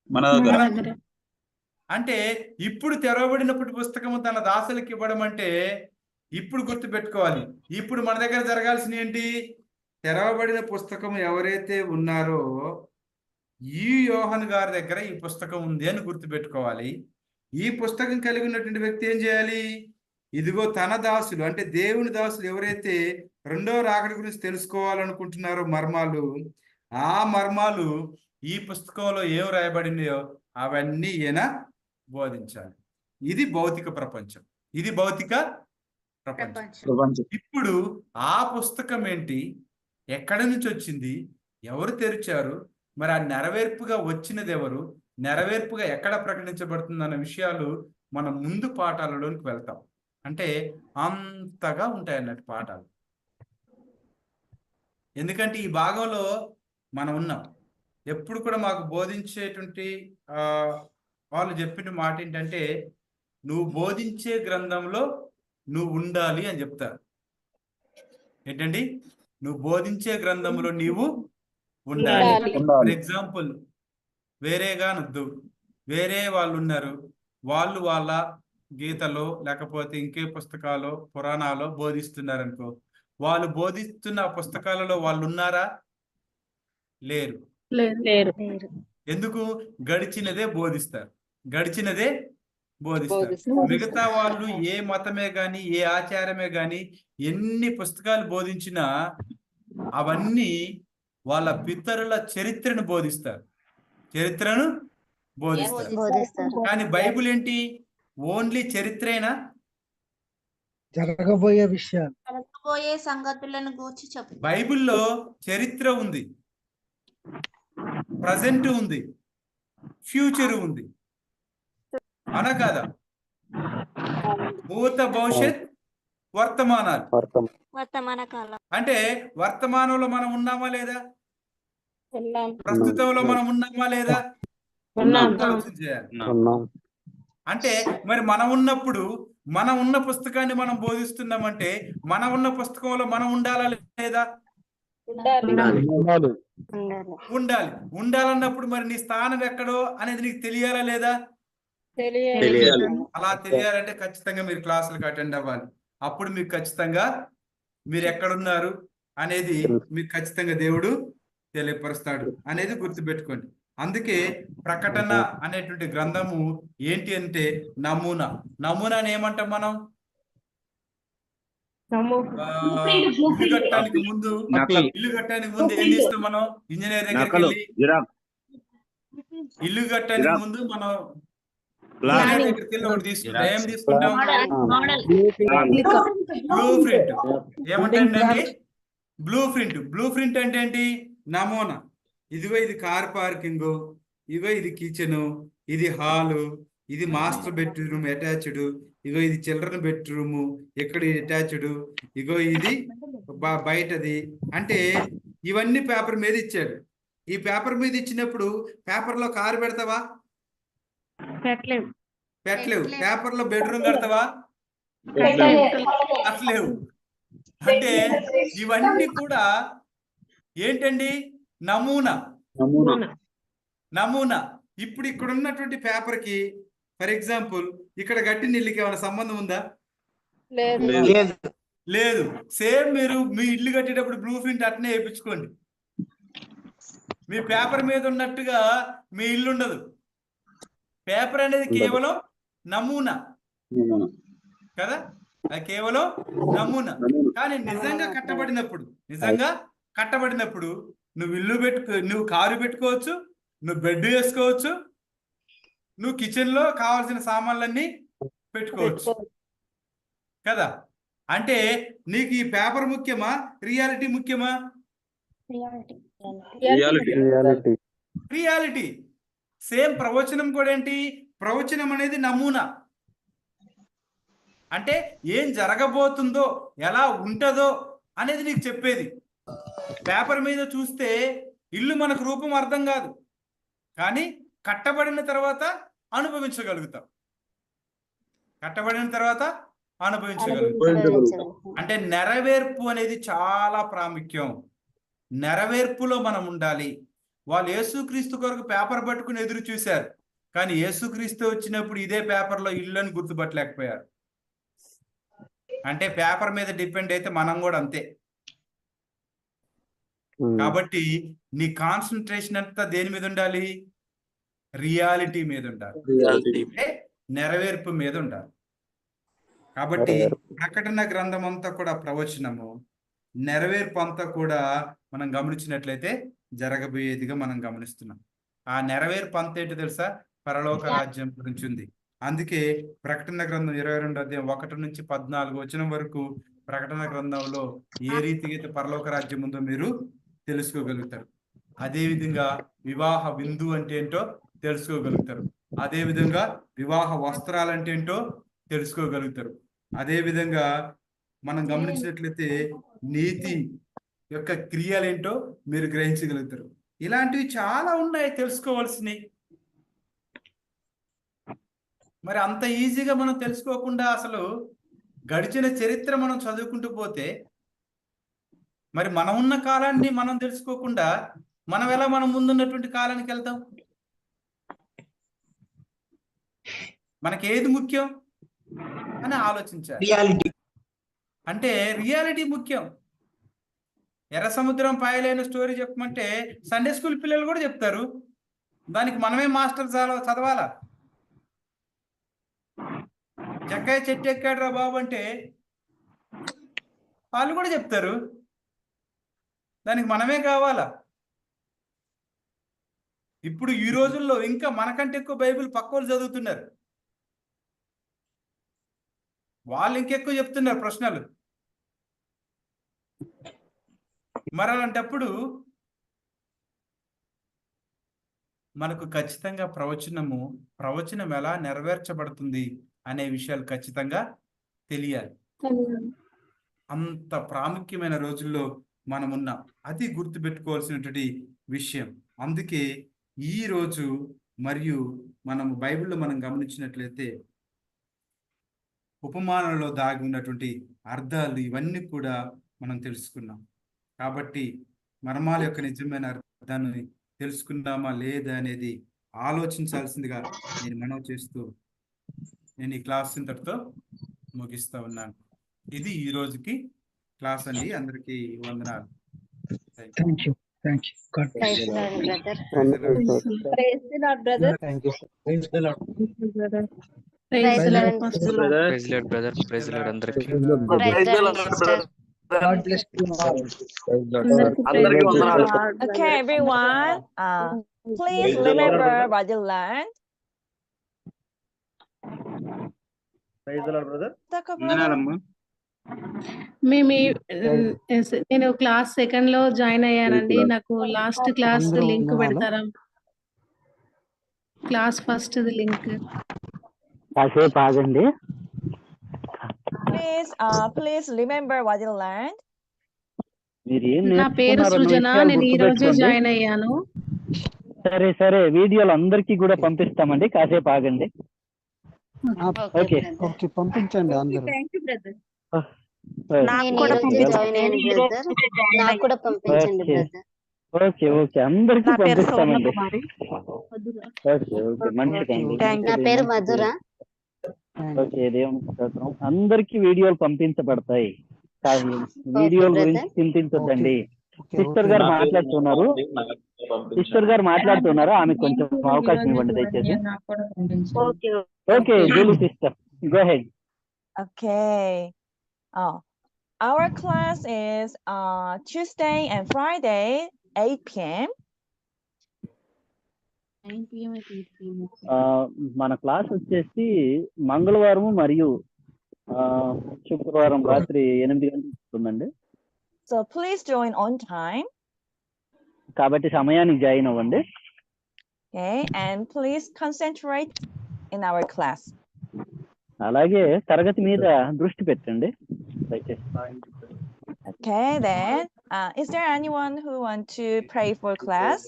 మన దగ్గర.
అంటే ఇప్పుడు తెరవబడినప్పుడు పుస్తకము తన దాసులకు ఇవ్వడం అంటే ఇప్పుడు గుర్తు పెట్టుకోవాలి. ఇప్పుడు మన దగ్గర జరగాల్సిన ఏంటి? తెరవబడిన పుస్తకం ఎవరైతే ఉన్నారో ఈ యోహాను గారి దగ్గర ఈ పుస్తకం ఉంది అని గుర్తు పెట్టుకోవాలి. ఈ పుస్తకం కలిగి ఉన్నటువంటి వ్యక్తి ఏం చేయాలి? ఇదిగో తన దాసులు అంటే దేవుని దాసులు ఎవరైతే రెండో రాకడ గురించి తెలుసుకోవాలనుకుంటున్నారో మర్మాలు, ఆ మర్మాలు ఈ పుస్తకంలో ఏం రాయబడినాయో అవన్నీ ఈయన బోధించాలి. ఇది భౌతిక ప్రపంచం. ఇది భౌతిక ప్రపంచం. ఇప్పుడు ఆ పుస్తకం ఏంటి? ఎక్కడి నుంచి వచ్చింది? ఎవరు తెరిచారు? మరి ఆ నెరవేర్పుగా వచ్చినది ఎవరు? నెరవేర్పుగా ఎక్కడ ప్రకటించబడుతుంది అన్న విషయాలు మనం ముందు పాఠాలలోనికి వెళ్తాం. అంటే అంతగా ఉంటాయి అన్నట్టు పాఠాలు. ఎందుకంటే ఈ భాగంలో మనం ఉన్నాం. ఎప్పుడు కూడా మాకు బోధించేటువంటి వాళ్ళు చెప్పిన మాట ఏంటంటే, నువ్వు బోధించే గ్రంథంలో నువ్వు ఉండాలి అని చెప్తారు. ఏంటండి? నువ్వు బోధించే గ్రంథంలో నీవు ఉండాలి. ఫర్ ఎగ్జాంపుల్, వేరేగా నొద్దు, వేరే వాళ్ళు ఉన్నారు, వాళ్ళు వాళ్ళ గీతలో లేకపోతే ఇంకే పుస్తకాలు పురాణాలు బోధిస్తున్నారు అనుకో, వాళ్ళు బోధిస్తున్న పుస్తకాలలో వాళ్ళు ఉన్నారా? లేరు. ఎందుకు? గడిచినదే బోధిస్తారు, గడిచినదే బోధిస్తారు. మిగతా వాళ్ళు ఏ మతమే గాని ఏ ఆచారమే గాని ఎన్ని పుస్తకాలు బోధించినా అవన్నీ వాళ్ళ పితరుల చరిత్రను బోధిస్తారు, చరిత్రను బోధిస్తారు. కానీ బైబిల్ ఏంటి? ఓన్లీ చరిత్రేనా?
జరగబోయే విషయాలు,
జరగబోయే సంగతులను గూర్చి చెప్పు.
బైబిల్లో చరిత్ర ఉంది, ప్రజెంట్ ఉంది, ఫ్యూచర్ ఉంది, అనా కాదా? భూత భవిష్యత్ వర్తమానాలు.
వర్తమాన కాలం
అంటే వర్తమానంలో మనం ఉన్నామా లేదా? ప్రస్తుతంలో మనం ఉన్నామా లేదా? ఆలోచన చేయాలి. అంటే మరి మనం ఉన్నప్పుడు మనం ఉన్న పుస్తకాన్ని మనం బోధిస్తున్నామంటే మనం ఉన్న పుస్తకంలో మనం ఉండాలా లేదా? ఉండాలి. ఉండాలన్నప్పుడు మరి నీ స్థానం ఎక్కడో అనేది నీకు తెలియాలా లేదా? అలా తెలియాలంటే ఖచ్చితంగా మీరు క్లాసులకు అటెండ్ అవ్వాలి. అప్పుడు మీకు ఖచ్చితంగా మీరు ఎక్కడున్నారు అనేది మీకు ఖచ్చితంగా దేవుడు తెలియపరుస్తాడు అనేది గుర్తుపెట్టుకోండి. అందుకే ప్రకటన అనేటువంటి గ్రంథము ఏంటి అంటే నమూనా. నమూనాని ఏమంటాం మనం? ఇల్లు కట్టడానికి ముందు ఏం చేస్తాం మనం? ఇంజనీర్ దగ్గరికి వెళ్ళి ఇల్లు కట్టడానికి ముందు మనం ఇంజనీర్ దగ్గరికి వెళ్ళి ఒకటి తీసుకుంటాం. ఏం తీసుకుంటాం? Blue print. ఏమంటే బ్లూ ప్రింట్. బ్లూ ప్రింట్ అంటే ఏంటి? నమూనా. ఇదిగో ఇది కార్ పార్కింగ్, ఇగో ఇది కిచెన్, ఇది హాలు, ఇది మాస్టర్ బెడ్రూమ్ అటాచ్డ్, ఇగో ఇది చిల్డ్రన్ బెడ్రూమ్, ఇక్కడ అటాచ్డ్, ఇగో ఇది బయటది. అంటే ఇవన్నీ పేపర్ మీద ఇచ్చాడు. ఈ పేపర్ మీద ఇచ్చినప్పుడు పేపర్లో కారు పెడతావా? పెట్టలేవు. పేపర్లో బెడ్రూమ్ కడతావా? అట్లేవు. అంటే ఇవన్నీ కూడా ఏంటండి? నమూనా. ఇప్పుడు ఇక్కడ ఉన్నటువంటి పేపర్ కి ఫర్ ఎగ్జాంపుల్ ఇక్కడ కట్టిన ఇల్లుకి ఏమైనా సంబంధం ఉందా? లేదు. సేమ్ మీరు మీ ఇల్లు కట్టేటప్పుడు బ్లూ ప్రింట్ అట్నే వేయించుకోండి. మీ పేపర్ మీద ఉన్నట్టుగా మీ ఇల్లు ఉండదు. పేపర్ అనేది కేవలం నమూనా కదా, అది కేవలం నమూనా. కానీ నిజంగా కట్టబడినప్పుడు నువ్వు ఇల్లు నువ్వు కారు పెట్టుకోవచ్చు, నువ్వు బెడ్ వేసుకోవచ్చు, నువ్వు కిచెన్ లో కావాల్సిన సామాన్లన్నీ పెట్టుకోవచ్చు కదా. అంటే నీకు ఈ పేపర్ ముఖ్యమా, రియాలిటీ ముఖ్యమా? రియాలిటీ. సేమ్ ప్రవచనం కూడా ఏంటి? ప్రవచనం అనేది నమూనా. అంటే ఏం జరగబోతుందో, ఎలా ఉంటుందో అనేది నీకు చెప్పేది. పేపర్ మీద చూస్తే ఇల్లు మనకు రూపం అర్థం కాదు, కానీ కట్టబడిన తర్వాత అనుభవించగలుగుతాం. అంటే నెరవేర్పు అనేది చాలా ప్రాముఖ్యం. నెరవేర్పులో మనం ఉండాలి. వాళ్ళు యేసుక్రీస్తు కొరకు పేపర్ పట్టుకుని ఎదురు చూశారు, కానీ యేసుక్రీస్తు వచ్చినప్పుడు ఇదే పేపర్లో ఇల్లుని గుర్తుపట్టలేకపోయారు. అంటే పేపర్ మీద డిపెండ్ అయితే మనం కూడా అంతే. కాబట్టి నీ కాన్సన్ట్రేషన్ అంతా దేని మీద ఉండాలి? రియాలిటీ మీద ఉండాలి, అంటే నెరవేర్పు మీద ఉండాలి. కాబట్టి ప్రకటన గ్రంథం అంతా కూడా ప్రవచనము, నెరవేర్పు అంతా కూడా మనం గమనించినట్లయితే జరగబోయేదిగా మనం గమనిస్తున్నాం. ఆ నెరవేర్పు అంత ఏంటో తెలుసా? పరలోక రాజ్యం గురించి ఉంది. అందుకే ప్రకటన గ్రంథం 22వ అధ్యాయం 1 నుంచి 14 వచనం వరకు ప్రకటన గ్రంథంలో ఏ రీతిగా అయితే పరలోక రాజ్యం ఉందో మీరు తెలుసుకోగలుగుతారు. అదే విధంగా వివాహ విందు అంటే ఏంటో తెలుసుకోగలుగుతారు. అదే విధంగా వివాహ వస్త్రాలు అంటే ఏంటో తెలుసుకోగలుగుతారు. అదే విధంగా మనం గమనించినట్లయితే నీతి యొక్క క్రియలేంటో మీరు గ్రహించగలుగుతారు. ఇలాంటివి చాలా ఉన్నాయి తెలుసుకోవాల్సినవి. మరి అంత ఈజీగా మనం తెలుసుకోకుండా అసలు గడిచిన చరిత్ర మనం చదువుకుంటూ పోతే మరి మనం ఉన్న కాలాన్ని మనం తెలుసుకోకుండా మనం ఎలా మనం ముందున్నటువంటి కాలానికి వెళ్తాం? మనకి ఏది ముఖ్యం అని ఆలోచించాలి. అంటే రియాలిటీ ముఖ్యం. ఎర్ర సముద్రం పాయలేని స్టోరీ చెప్పమంటే సండే స్కూల్ పిల్లలు కూడా చెప్తారు. దానికి మనమే మాస్టర్ చదవాలా? జక్కయ్య చెట్టు ఎక్కాడు రా బాబు అంటే వాళ్ళు కూడా చెప్తారు. దానికి మనమే కావాలా? ఇప్పుడు ఈ రోజుల్లో ఇంకా మనకంటే ఎక్కువ బైబిల్ పక్కోళ్ళు చదువుతున్నారు. వాళ్ళు ఇంకెక్కువ చెప్తున్నారు ప్రశ్నలు. మరి అలాంటప్పుడు మనకు ఖచ్చితంగా ప్రవచనం ఎలా నెరవేర్చబడుతుంది అనే విషయాలు ఖచ్చితంగా తెలియాలి. అంత ప్రాముఖ్యమైన రోజుల్లో మనం ఉన్నాం. అది గుర్తుపెట్టుకోవాల్సినటువంటి విషయం. అందుకే ఈ రోజు మరియు మనము బైబిల్లో మనం గమనించినట్లయితే ఉపమానంలో దాగి ఉన్నటువంటి అర్థాలు ఇవన్నీ కూడా మనం తెలుసుకున్నాం. కాబట్టి మర్మాల యొక్క నిజమైన అర్థాన్ని తెలుసుకున్నామా లేదా అనేది ఆలోచించాల్సిందిగా నేను మనవి చేస్తూ నేను ఈ క్లాస్ ఇంతటితో ముగిస్తా ఉన్నాను. ఇది ఈ రోజుకి క్లాస్ అండి. అందరికీ వందనాలు.
Thank you. God bless you.
Praise the Lord, brother.
Thank you. Praise the Lord.
Praise the Lord.
Praise Lord brother. Praise Lord అందరికీ.
God bless you all.
అందరికీ వందనాలు.
Okay, everyone. Please remember what you learned.
Praise the lord brother.
వందనాలమ్మా.
నేను class second లో join అయ్యానండి. నాకు last class link పెడతారా? Class first link
కాసేపు ఆగండి.
Please remember what you learned.
నా పేరు సృజన. నేను ఈ రోజు జాయిన్ అయ్యాను.
సరే వీడియోలు అందరికీ కూడా పంపిస్తామండి. కాసేపు ఆగండి. ఓకే
పంపించండి అందరూ.
Thank you, brother.
ఓకే అందరికీ పంపిస్తామండి. ఓకే మంచిదండి.
నా పేరు మధుర.
ఓకే దేవుని స్తోత్రం. అందరికీ వీడియోలు పంపించబడతాయి. వీడియోల గురించి చింతించొద్దండి. సిస్టర్ గారు మాట్లాడుతున్నారు. ఆమె కొంచెం అవకాశం ఇవ్వండి దయచేసి. Okay Julie sister, go head.
Okay. Our class is Tuesday and Friday, 8 p.m.
9 p.m. at 8 p.m.
మన క్లాస్ వచ్చేసి మంగళవారం మరియు శుక్రవారం రాత్రి 8 గంటలకు ఉంటుందండి.
So please join on time.
కాబట్టి సమయానికి జాయిన్ అవ్వండి.
Okay, and please concentrate in our class.
అలాగే తరగతి మీద దృష్టి పెట్టండి.
Okay, then is there anyone who want to pray for class?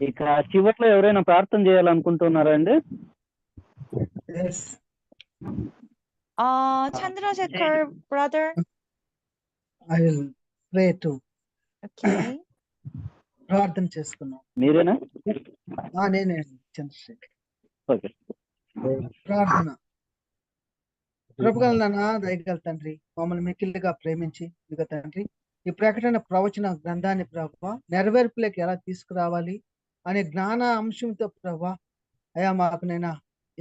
ఇక చివరిలో ఎవరైనా ప్రార్థన చేయాలనుకుంటున్నారా అండి?
Chandrasekhar brother.
I will pray too.
Okay.
ప్రార్థన చేసుకున్నాం.
మీరేనా?
నేనే చంద్రశేఖర్.
ఓకే.
ప్రార్థన. కృపగల నాన్న, దయగల తండ్రి, మమ్మల్ని మిక్కిలిగా ప్రేమించి ఇదిగో తండ్రి ఈ ప్రకటన ప్రవచన గ్రంథాన్ని ప్రభువా నెరవేర్పులోకి ఎలా తీసుకురావాలి అనే జ్ఞాన అంశంతో ప్రభువా అయ్యా మాకు నైనా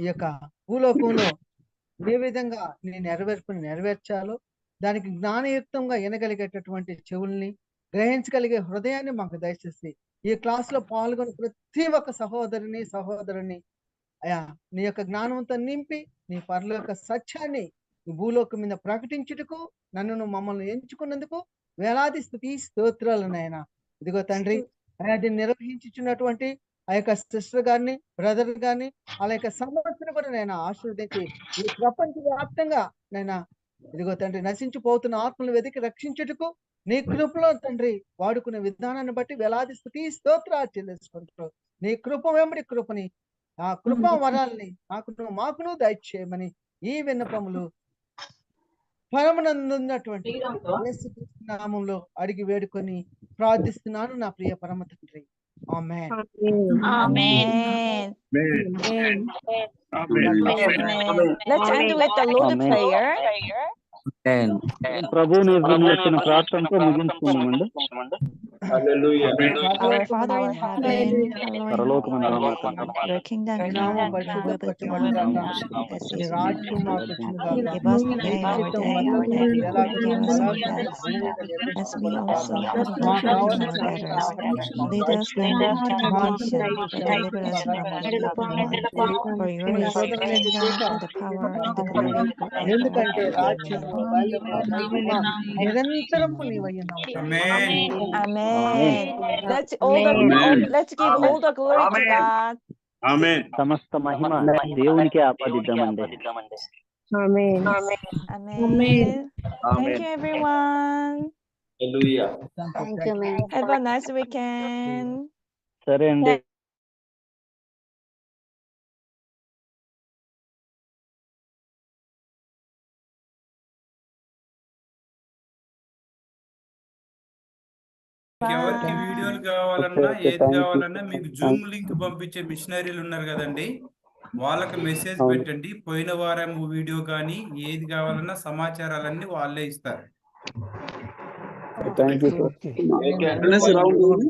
ఈ యొక్క భూలోకంలో ఏ విధంగా నీ నెరవేర్పుని నెరవేర్చాలో దానికి జ్ఞానయుక్తంగా వినగలిగేటటువంటి చెవుల్ని గ్రహించగలిగే హృదయాన్ని మాకు దయచేసి ఈ క్లాస్ లో పాల్గొని ప్రతి ఒక్క సహోదరుని అయ్యా నీ యొక్క జ్ఞానంతో నింపి నీ పరలోక సత్యాన్ని ఈ భూలోకం మీద ప్రకటించుటకు నన్ను మమ్మల్ని ఎంచుకున్నందుకు వేలాది స్తుతి స్తోత్రాలు నాయన. ఇదిగో తండ్రి అయ్యా దీన్ని నిర్వహించుచున్నటువంటి ఆ యొక్క సిస్టర్ గారిని, బ్రదర్ గారిని, వాళ్ళ యొక్క సమస్యను కూడా నేను ఆశీర్వదించి ఈ ప్రపంచ వ్యాప్తంగా నేను ఇదిగో తండ్రి నశించిపోతున్న ఆత్మలు వెతికి రక్షించుటకు నీ కృపలో తండ్రి వాడుకునే విధానాన్ని బట్టి వేలాది స్తుతి స్తోత్రాలు చెల్లించుకుంటూ నీ కృప వెంబడి కృపని ఆ కృపా వరాల్ని నాకును మాకును దయచేయమని ఈ విన్నపములు పరమనందున్నటువంటి యేసుక్రీస్తు నామములో అడిగి వేడుకొని ప్రార్థిస్తున్నాను నా ప్రియ పరమ తండ్రి. ఆమేన్.
Amen. Amen. Let's end with the Lord's
Amen.
Prayer.
ప్రభు నిర్మించిన ప్రార్థనతో ముగించుకున్నామండి.
Our Father in heaven,
పరలోకమందున్న మా తండ్రి,
your kingdom
నీ
come,
నామం
your will be
పరిశుద్ధపరచబడును
done
గాక.
as
నీ
it is in
రాజ్యం
heaven.
మాకు వచ్చును గాక.
Give us
నీ
today our
చిత్తం
daily
పరలోకమందు
bread.
ఎలాగునో
Forgive us our
అలాగే
debts,
భూమి మీద
as we
నెరవేర్చబడును
also
గాక.
forgive
మాకు
our
కావలసిన
debtors.
ఆహారం
Lead us not into temptation, but deliver us from evil. For yours is the kingdom, and the power, and the glory forever.
ఎందుకంటే రాజ్యము బలము మహిమ నిరంతరము నీవయ్యున్నావు.
Amen. Let's give all the glory to God.
సమస్త మహిమ దేవునికే ఆపాదిద్దామండి.
Amen. Thank you, everyone.
Thank you, ma'am.
Have a nice weekend.
సరే అండి.
ఎవరికి వీడియోలు కావాలన్నా
Okay,
ఏది
thank you.
కావాలన్నా మీకు జూమ్ లింక్ పంపించే మిషనరీలు ఉన్నారు కదండి, వాళ్ళకి మెసేజ్
అవును.
పెట్టండి. పోయిన వారం వీడియో కానీ ఏది కావాలన్నా సమాచారాలన్నీ వాళ్ళే ఇస్తారు.
Thank you sir.
అటెండెన్స్ ఎలా ఉంటుంది?